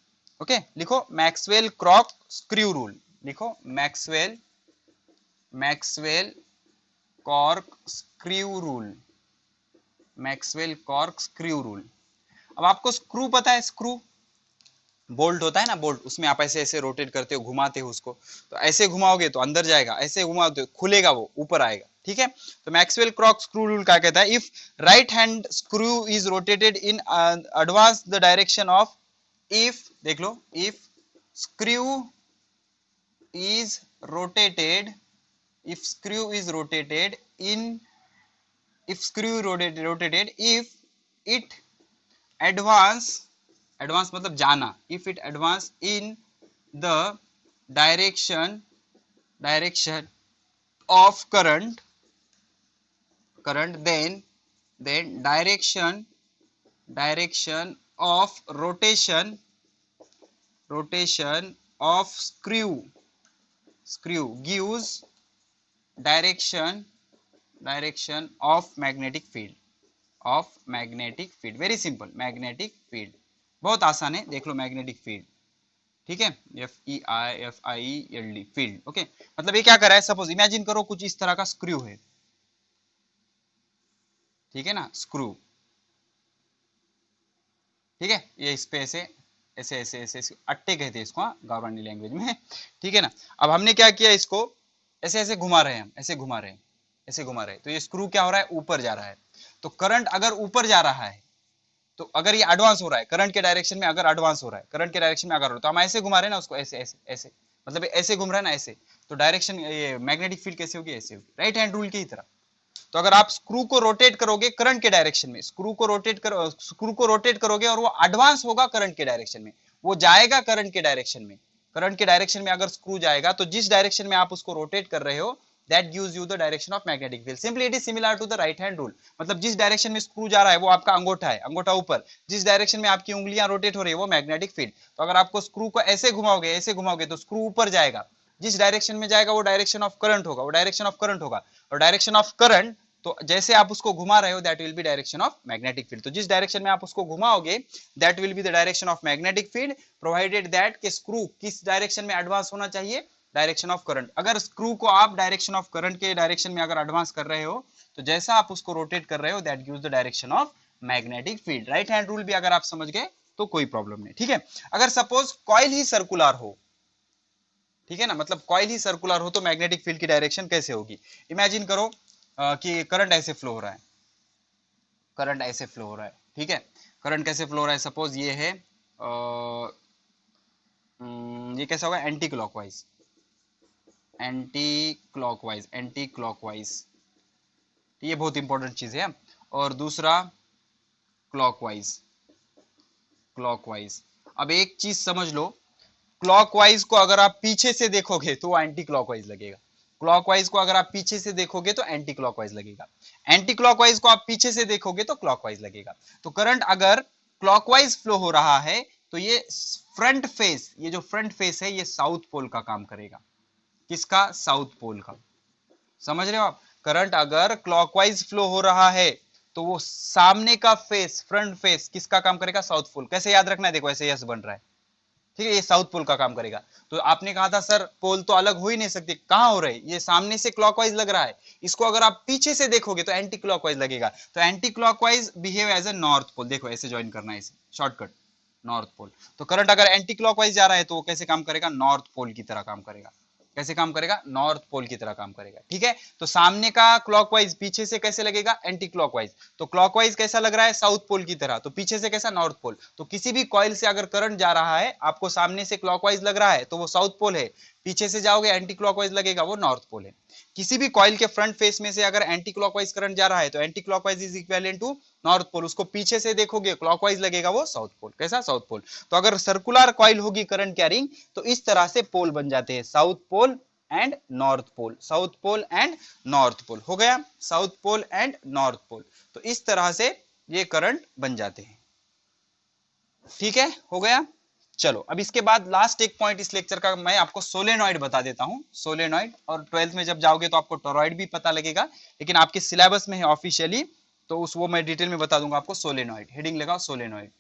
okay, लिखो मैक्सवेल कॉर्क स्क्रू रूल, लिखो Maxwell, Maxwell cork screw rule, Maxwell cork screw rule. अब आपको स्क्रू पता है, स्क्रू बोल्ट होता है ना, बोल्ट, उसमें आप ऐसे ऐसे रोटेट करते हो, घुमाते हो उसको, तो ऐसे घुमाओगे तो अंदर जाएगा, ऐसे घुमाओगे तो खुलेगा, वो ऊपर आएगा, ठीक है। तो मैक्सवेल कॉर्क स्क्रू रूल क्या कहता है, if right hand screw is rotated in advance the direction of, if देख लो, if screw is rotated, if screw is rotated in, if screw rotated, if it advance, advance मतलब जाना, if it advance in the direction, direction of current, current, then direction, direction of rotation, rotation of screw, screw gives direction, direction of magnetic field, of magnetic field, very simple, magnetic field, बहुत आसान है, देख लो magnetic field, ठीक है, FEILD field, okay. मतलब ये क्या कर रहा है, सपोज इमेजिन करो कुछ इस तरह का स्क्रू है, ठीक है ना, स्क्रू, ठीक है, ये इस पे ऐसे ऐसे ऐसे ऐसे, ऐसे अट्टे कहते हैं इसको, गावरानी लैंग्वेज में, ठीक है ना। अब हमने क्या किया, इसको ऐसे ऐसे घुमा रहे हैं, हम ऐसे घुमा रहे हैं, ऐसे घुमा रहे हैं, तो ये स्क्रू क्या हो रहा है, ऊपर जा रहा है। तो करंट अगर ऊपर जा रहा है, तो अगर ये एडवांस हो रहा है, करंट के डायरेक्शन में अगर एडवांस हो रहा है, करंट के डायरेक्शन में अगर हो, तो हम ऐसे घुमा रहे हैं ना उसको, ऐसे ऐसे ऐसे, मतलब ऐसे घूम रहा है ना ऐसे, तो डायरेक्शन, ये मैग्नेटिक फील्ड कैसे होगी, ऐसे होगी, राइट हैंड रूल की तरह। तो अगर आप स्क्रू को रोटेट करोगे करंट के डायरेक्शन में, स्क्रू को रोटेट करो, स्क्रू को रोटेट करोगे और वो एडवांस होगा करंट के डायरेक्शन में, वो जाएगा करंट के डायरेक्शन में, करंट के डायरेक्शन में अगर स्क्रू जाएगा तो जिस डायरेक्शन में आप उसको रोटेट कर रहे हो, that gives you the direction of magnetic field. Simply it is similar to the right hand rule. मतलब जिस डायरेक्शन में स्क्रू जा रहा है वो आपका अंगूठा है, अंगूठा ऊपर, जिस डायरेक्शन में आपकी उंगलियां रोटेट हो रही है वो मैग्नेटिक फील्ड। तो अगर आपको स्क्रू को ऐसे घुमाओगे, ऐसे घुमाओगे तो स्क्रू ऊपर जाएगा, जिस डायरेक्शन में जाएगा वो डायरेक्शन ऑफ करंट होगा, वो डायरेक्शन ऑफ करंट होगा, और डायरेक्शन ऑफ करंट, तो जैसे आप उसको घुमा रहे हो that will be direction of magnetic field. तो जिस डायरेक्शन में आप उसको घुमाओगे that will be the direction of magnetic field, provided that कि स्क्रू किस डायरेक्शन में एडवांस होना चाहिए, डायरेक्शन ऑफ करंट। अगर स्क्रू को आप डायरेक्शन ऑफ करंट के डायरेक्शन में अगर एडवांस कर रहे हो तो जैसा आप उसको रोटेट कर रहे हो that gives the direction of magnetic field. Right hand rule भी अगर आप समझ गए तो कोई प्रॉब्लम नहीं, ठीक है। अगर सपोज कॉइल ही सर्कुलर हो, ठीक है ना, मतलब कॉइल ही सर्कुलर हो तो मैग्नेटिक फील्ड की डायरेक्शन कैसे होगी। इमेजिन करो कि करंट ऐसे फ्लो हो रहा है, करंट ऐसे फ्लो हो रहा है, ठीक है। करंट कैसे फ्लो हो रहा है, सपोज ये है, ये कैसा होगा, anti clockwise, anti clockwise, anti clockwise, ये बहुत इंपॉर्टेंट चीज है। और दूसरा क्लॉकवाइज, क्लॉकवाइज। अब एक चीज समझ लो, क्लॉकवाइज को अगर आप पीछे से देखोगे तो एंटी क्लॉकवाइज लगेगा, क्लॉकवाइज को अगर आप पीछे से देखोगे तो एंटी क्लॉकवाइज लगेगा, एंटी क्लॉकवाइज को आप पीछे से देखोगे तो क्लॉकवाइज लगेगा। तो करंट अगर क्लॉकवाइज फ्लो हो रहा है तो ये फ्रंट फेस, ये जो फ्रंट फेस है ये साउथ पोल का काम करेगा, किसका, साउथ पोल का, समझ रहे हो आप। करंट अगर क्लॉकवाइज फ्लो हो रहा है तो वो सामने का फेस, फ्रंट फेस किसका काम करेगा, साउथ पोल। कैसे याद रखना है, देखो ऐसे यस बन रहा है, ठीक है, ये साउथ पोल का काम करेगा। तो आपने कहा था सर पोल तो अलग हो ही नहीं सकते, कहां हो रहे, ये सामने से क्लॉकवाइज लग रहा है, इसको अगर आप पीछे से देखोगे तो एंटी क्लॉकवाइज लगेगा, तो anticlockwise behave as a north pole. देखो ऐसे ज्वाइन करना है इसे, शॉर्टकट नॉर्थ पोल। तो करंट अगर एंटी क्लॉकवाइज जा रहा है तो वो कैसे काम करेगा, नॉर्थ पोल की तरह काम करेगा। कैसे काम करेगा, नॉर्थ पोल की तरह काम करेगा। ठीक है, तो सामने का क्लॉकवाइज पीछे से कैसे लगेगा, एंटी क्लॉकवाइज। तो क्लॉकवाइज कैसा लग रहा है, साउथ पोल की तरह, तो पीछे से कैसा, नॉर्थ पोल। तो किसी भी कॉइल से अगर करंट जा रहा है, आपको सामने से क्लॉकवाइज लग रहा है तो वो साउथ पोल है, पीछे से जाओगे एंटी क्लॉकवाइज लगेगा, वो नॉर्थ पोल है। किसी भी कॉइल के फ्रंट फेस में से अगर एंटी क्लॉकवाइज करंट जा रहा है तो anticlockwise is equivalent to north pole, उसको पीछे से देखोगे क्लॉकवाइज लगेगा, वो साउथ पोल। कैसा, साउथ पोल। तो अगर सर्कुलर कॉइल होगी करंट कैरिंग तो इस तरह से पोल बन जाते हैं, south pole and north pole, south pole and north pole. हो गया, south pole and north pole. तो इस तरह से ये करंट बन जाते हैं। ठीक है, हो गया। चलो अब इसके बाद लास्ट एक पॉइंट इस लेक्चर का मैं आपको सोलेनॉइड बता देता हूं, सोलेनॉइड। और 12th में जब जाओगे तो आपको टोरॉइड भी पता लगेगा, लेकिन आपके सिलेबस में है ऑफिशियली, तो उस वो मैं डिटेल में बता दूंगा आपको। सोलेनॉइड हेडिंग लगाओ, सोलेनॉइड।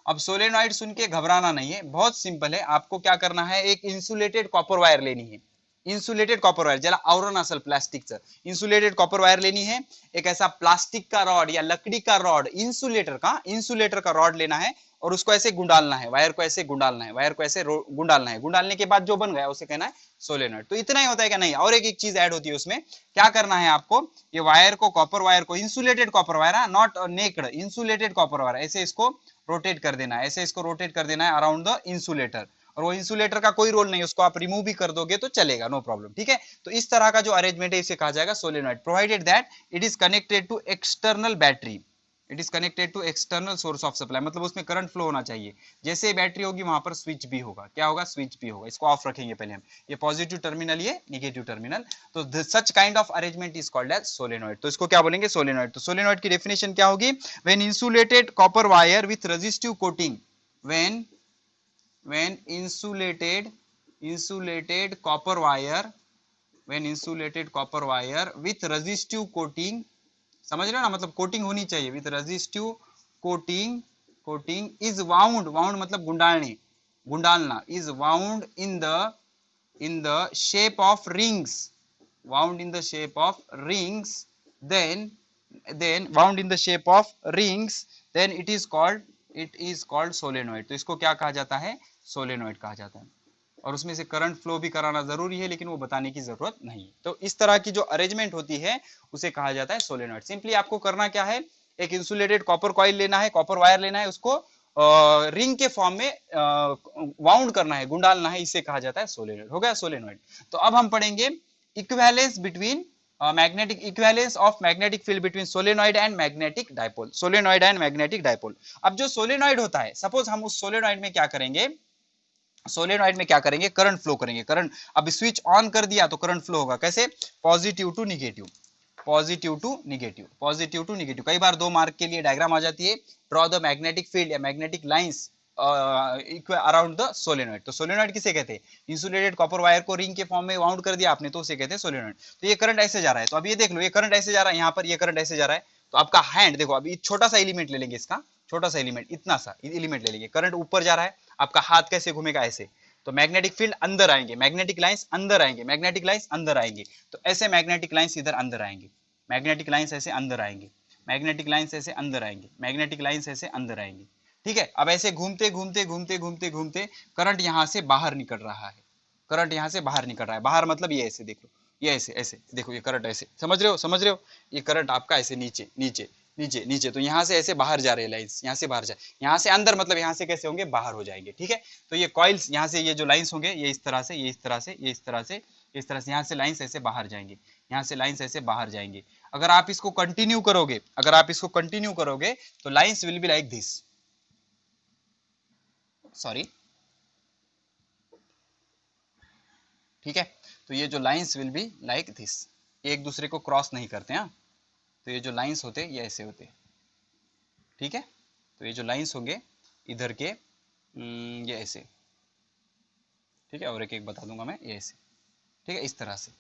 अब सोलेनॉइड सुन के घबराना नहीं है, बहुत सिंपल है। आपको क्या करना है, एक इंसुलेटेड कॉपर वायर लेनी है, इंसुलेटेड कॉपर वायर, ज्याला आवरण असेल प्लास्टिकचं, इंसुलेटेड कॉपर वायर लेनी है। एक ऐसा प्लास्टिक का रॉड या लकड़ी का रॉड, इंसुलेटर का रॉड लेना है और उसको ऐसे गुंडालना है, वायर को ऐसे गुंडालना है, वायर को ऐसे गुंडालना है। गुंडालने के बाद जो बन गया उसे कहना है सोलेनॉइड। तो इतना ही होता है क्या, नहीं, और एक चीज ऐड होती है उसमें। क्या करना है आपको, ये वायर को, कॉपर वायर को, insulated copper wire, not naked, insulated copper wire, ऐसे इसको रोटेट कर देना है, ऐसे इसको रोटेट कर देना है अराउंड द इंसुलेटर। और वो इंसुलेटर का कोई रोल नहीं, उसको आप रिमूव भी कर दोगे तो चलेगा, नो प्रॉब्लम। ठीक है, तो इस तरह का जो अरेंजमेंट है इसे कहा जाएगा solenoid, provided that it is connected to external battery, it is connected to external source of supply, मतलब उसमें करंट फ्लो होना चाहिए। जैसे बैटरी होगी वहां पर स्विच भी होगा, क्या होगा, स्विच भी होगा। इसको ऑफ रखेंगे पहले हम, ये पॉजिटिव टर्मिनल, ये नेगेटिव टर्मिनल। तो such kind of arrangement is called as solenoid. तो इसको क्या बोलेंगे, सोलेनॉइड। तो सोलेनॉइड की डेफिनेशन क्या होगी, when insulated copper wire with resistive coating, when insulated copper wire, when insulated copper wire with resistive coating, समझ रहे हो ना, मतलब कोटिंग होनी चाहिए, with resistive coating, coating is wound, wound मतलब गुंडालने, गुंडालना, is wound in the shape of rings, wound in the shape of rings, then wound in the shape of rings, then it is called solenoid। तो इसको क्या कहा जाता है, solenoid कहा जाता है। और उसमें से करंट फ्लो भी कराना जरूरी है, लेकिन वो बताने की जरूरत नहीं है। तो इस तरह की जो अरेंजमेंट होती है उसे कहा जाता है सोलेनॉइड। सिंपली आपको करना क्या है, एक इंसुलेटेड कॉपर कॉइल लेना है, कॉपर वायर लेना है, उसको रिंग के फॉर्म में वाउंड करना है, गुंडालना है, इसे कहा जाता है सोलेनॉइड। हो गया सोलेनॉइड। तो अब हम पढ़ेंगे equivalence between magnetic, equivalence of magnetic field between solenoid and magnetic dipole, solenoid and magnetic dipole. अब जो सोलेनॉइड होता है, सपोज हम उस सोलेनॉइड में क्या करेंगे, सोलेनॉइड में क्या करेंगे, करंट फ्लो करेंगे। करंट, अब स्विच ऑन कर दिया तो करंट फ्लो होगा, कैसे, positive to negative, positive to negative, positive to negative. कई बार 2 मार्क के लिए डायग्राम आ जाती है, ड्रॉ द मैग्नेटिक फील्ड या magnetic lines around the solenoid. तो सोलेनॉइड किसे कहते हैं, इंसुलेटेड कॉपर वायर को रिंग के फॉर्म में वाउंड कर दिया आपने तो उसे कहते हैं सोलेनॉइड। तो ये करंट ऐसे जा रहा है, तो अब ये देख लो, ये करंट ऐसे जा रहा है, यहाँ पर ये करंट ऐसे जा रहा है, तो आपका हैंड देखो, अभी छोटा सा एलिमेंट ले लेंगे, इसका छोटा सा एलिमेंट, इतना सा एलिमेंट ले लेंगे, करंट ऊपर जा रहा है, आपका हाथ कैसे घूमेगा, ऐसे। तो मैग्नेटिक फील्ड अंदर आएंगे, मैग्नेटिक लाइंस अंदर आएंगे, मैग्नेटिक लाइंस अंदर आएंगे, तो ऐसे मैग्नेटिक लाइंस इधर अंदर आएंगे, मैग्नेटिक लाइंस ऐसे अंदर आएंगे, मैग्नेटिक लाइंस ऐसे अंदर आएंगे, मैग्नेटिक लाइंस ऐसे अंदर आएंगे। ठीक है, अब ऐसे घूमते घूमते घूमते घूमते घूमते करंट यहां से बाहर निकल रहा है, करंट यहां से बाहर निकल रहा है, बाहर मतलब ये ऐसे देख लो, ये ऐसे ऐसे देखो, ये करंट ऐसे, समझ रहे हो, समझ रहे हो, ये करंट आपका ऐसे नीचे नीचे नीचे नीचे, तो यहाँ से ऐसे बाहर जा रहे हैं लाइंस, यहाँ से बाहर जाए, यहाँ से अंदर मतलब यहाँ से कैसे होंगे, बाहर हो जाएंगे। ठीक है, तो ये कॉइल्स यहाँ से, ये जो लाइंस होंगे ये इस तरह से, ये इस तरह से, ये इस तरह से, इस तरह से, यहाँ से लाइंस ऐसे बाहर जाएंगे, यहाँ से लाइंस ऐसे बाहर जाएंगे। अगर आप इसको कंटिन्यू करोगे, अगर आप इसको कंटिन्यू करोगे तो lines will be like this, sorry, ठीक है, तो ये जो lines will be like this, एक दूसरे को क्रॉस नहीं करते हैं। तो ये जो लाइंस होते ये ऐसे होते, ठीक है, तो ये जो लाइंस होंगे इधर के, ये ऐसे, ठीक है, और एक एक बता दूंगा मैं, ये ऐसे, ठीक है, इस तरह से,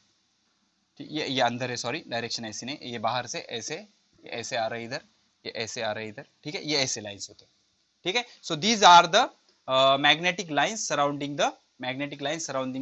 ठीक, ये अंदर है, सॉरी डायरेक्शन ऐसी नहीं, ये बाहर से ऐसे, ये ऐसे आ रहा है इधर, ये ऐसे आ रहा है इधर, ठीक है, ये ऐसे लाइंस होते हैं। ठीक है, so these are the magnetic line surrounding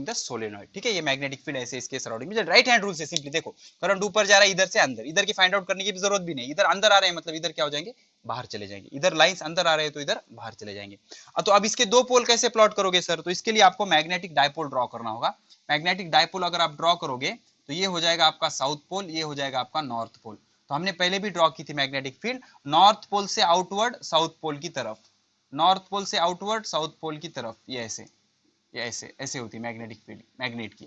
the solenoid. ठीक है, ये मैग्नेटिक फील्ड ऐसे इसके सराउंडिंग में, राइट हैंड रूल से सिंपली देखो, करंट ऊपर जा रहा है इधर से अंदर, इधर की फाइंड आउट करने की भी जरूरत भी नहीं, इधर अंदर आ रहे हैं मतलब इधर क्या हो जाएंगे, बाहर चले जाएंगे, इधर लाइंस अंदर आ रहे हैं तो इधर बाहर चले जाएंगे। तो अब इसके दो पोल कैसे प्लॉट करोगे सर, तो इसके लिए आपको मैग्नेटिक डायपोल ड्रॉ करना होगा। मैग्नेटिक डायपोल अगर आप ड्रॉ करोगे तो ये हो जाएगा आपका साउथ पोल, ये हो जाएगा आपका नॉर्थ पोल। तो हमने पहले भी ड्रॉ की थी मैग्नेटिक फील्ड, नॉर्थ पोल से आउटवर्ड साउथ पोल की तरफ, नॉर्थ पोल से आउटवर्ड साउथ पोल की तरफ, ये ऐसे ऐसे होती है मैग्नेटिक फील्ड,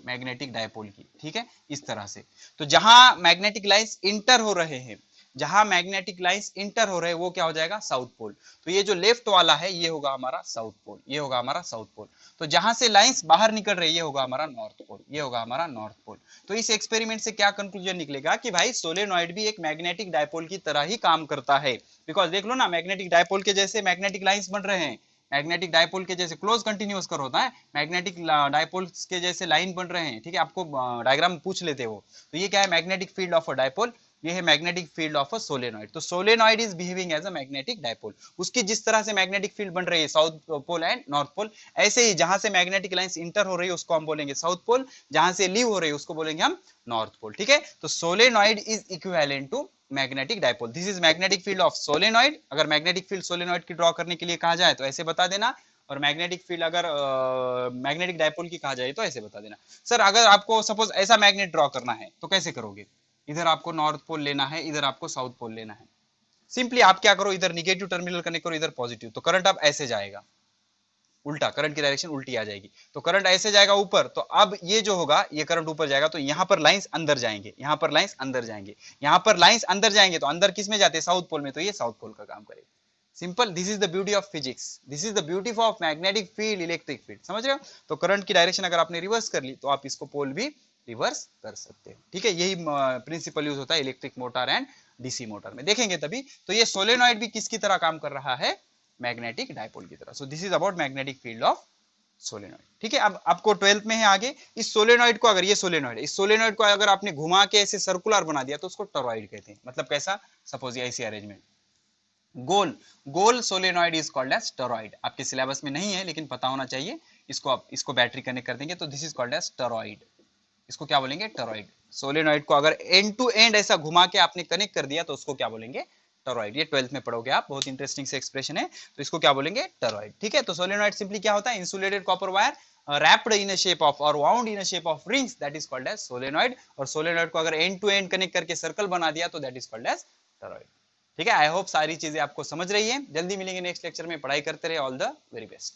मैग्नेटिक डायपोल की। ठीक है, इस तरह से। तो जहां मैग्नेटिक लाइंस इंटर हो रहे हैं, जहां मैग्नेटिक लाइंस इंटर हो रहे हैं वो क्या हो जाएगा, साउथ पोल। तो ये जो लेफ्ट वाला है ये होगा हमारा साउथ पोल, ये होगा हमारा साउथ पोल। तो जहां से लाइंस बाहर निकल रही है ये होगा हमारा नॉर्थ पोल, ये होगा हमारा नॉर्थ पोल। तो इस एक्सपेरिमेंट से क्या कंक्लूजन निकलेगा कि भाई सोलेनॉइड भी एक मैग्नेटिक डायपोल की तरह ही काम करता है। बिकॉज देख लो ना, मैग्नेटिक डायपोल के जैसे मैग्नेटिक लाइंस बन रहे हैं, मैग्नेटिक डायपोल के जैसे क्लोज कंटिन्यूअस कर होता है, मैग्नेटिक डायपोल के जैसे लाइन बन रहे हैं। ठीक है, आपको डायग्राम पूछ लेते हो। तो ये क्या है, magnetic field of a dipole, ये है magnetic field of a solenoid. तो solenoid is behaving as a magnetic dipole. उसकी जिस तरह से मैग्नेटिक फील्ड बन रही है south pole and north pole, ऐसे ही जहां से मैग्नेटिक लाइंस इंटर हो रही है उसको हम बोलेंगे साउथ पोल, जहां से लीव हो रही है उसको बोलेंगे हम नॉर्थ पोल। ठीक है, तो solenoid is equivalent to magnetic dipole. This is magnetic field of solenoid. अगर मैग्नेटिक फील्ड सोलेनॉइड की ड्रॉ करने के लिए कहा जाए तो ऐसे बता देना, और मैग्नेटिक फील्ड अगर मैग्नेटिक डायपोल की कहा जाए तो ऐसे बता देना। सर अगर आपको सपोज ऐसा मैग्नेट ड्रॉ करना है तो कैसे करोगे, इधर आपको नॉर्थ पोल लेना है, इधर आपको साउथ पोल लेना है। सिंपली आप क्या करो, इधर निगेटिव टर्मिनल कनेक्ट करो, इधर पॉजिटिव, तो करंट अब ऐसे जाएगा, उल्टा करंट की डायरेक्शन उल्टी आ जाएगी। तो करंट ऐसे जाएगा ऊपर, तो अब ये जो होगा ये करंट ऊपर जाएगा, तो यहाँ पर लाइंस अंदर जाएंगे, यहाँ पर लाइंस अंदर जाएंगे, यहाँ पर लाइंस अंदर जाएंगे, तो अंदर किस में जाते हैं, साउथ पोल में, तो ये साउथ पोल का काम करेगा। Simple, this is the beauty of physics, this is the beauty of magnetic field, electric field. समझ रहे हो? तो करंट की डायरेक्शन अगर आपने रिवर्स कर ली तो आप इसको पोल भी रिवर्स कर सकते हो। ठीक है, यही प्रिंसिपल यूज होता है electric motor and DC motor में, देखेंगे तभी। तो ये सोलेनॉइड भी किसकी तरह काम कर रहा है, मैग्नेटिक डायपोल की तरह। So this is about magnetic field of solenoid. ठीक है, अब आपको 12th में है आगे, इस सोलेनॉइड को, अगर ये सोलेनॉइड है, इस सोलेनॉइड को अगर आपने घुमा के ऐसे सर्कुलर बना दिया तो उसको टॉरॉइड कहते हैं। मतलब कैसा, सपोज ये ऐसी अरेंजमेंट, गोल गोल solenoid is called as toroid. आपके सिलेबस में नहीं है लेकिन पता होना चाहिए इसको। आप इसको बैटरी कनेक्ट कर देंगे तो this is called as toroid. इसको क्या बोलेंगे, टॉरॉइड। सोलेनॉइड को अगर एंड टू एंड ऐसा घुमा के आपने कनेक्ट कर दिया तो उसको क्या बोलेंगे, टॉरॉइड। ये 12th में पढ़ोगे आप, बहुत इंटरेस्टिंग से एक्सप्रेशन है, तो इसको क्या बोलेंगे, टॉरॉइड। ठीक है, तो सोलेनॉइड सिंपली क्या होता है, insulated copper wire wrapped in a shape of or wound in a shape of rings, that is called as solenoid। और सोलेनॉइड को अगर एंड टू एंड कनेक्ट करके सर्कल बना दिया तो that is called as toroid. ठीक है, I hope सारी चीजें आपको समझ रही है। जल्दी मिलेंगे नेक्स्ट लेक्चर में, पढ़ाई करते रहे, ऑल द वेरी बेस्ट।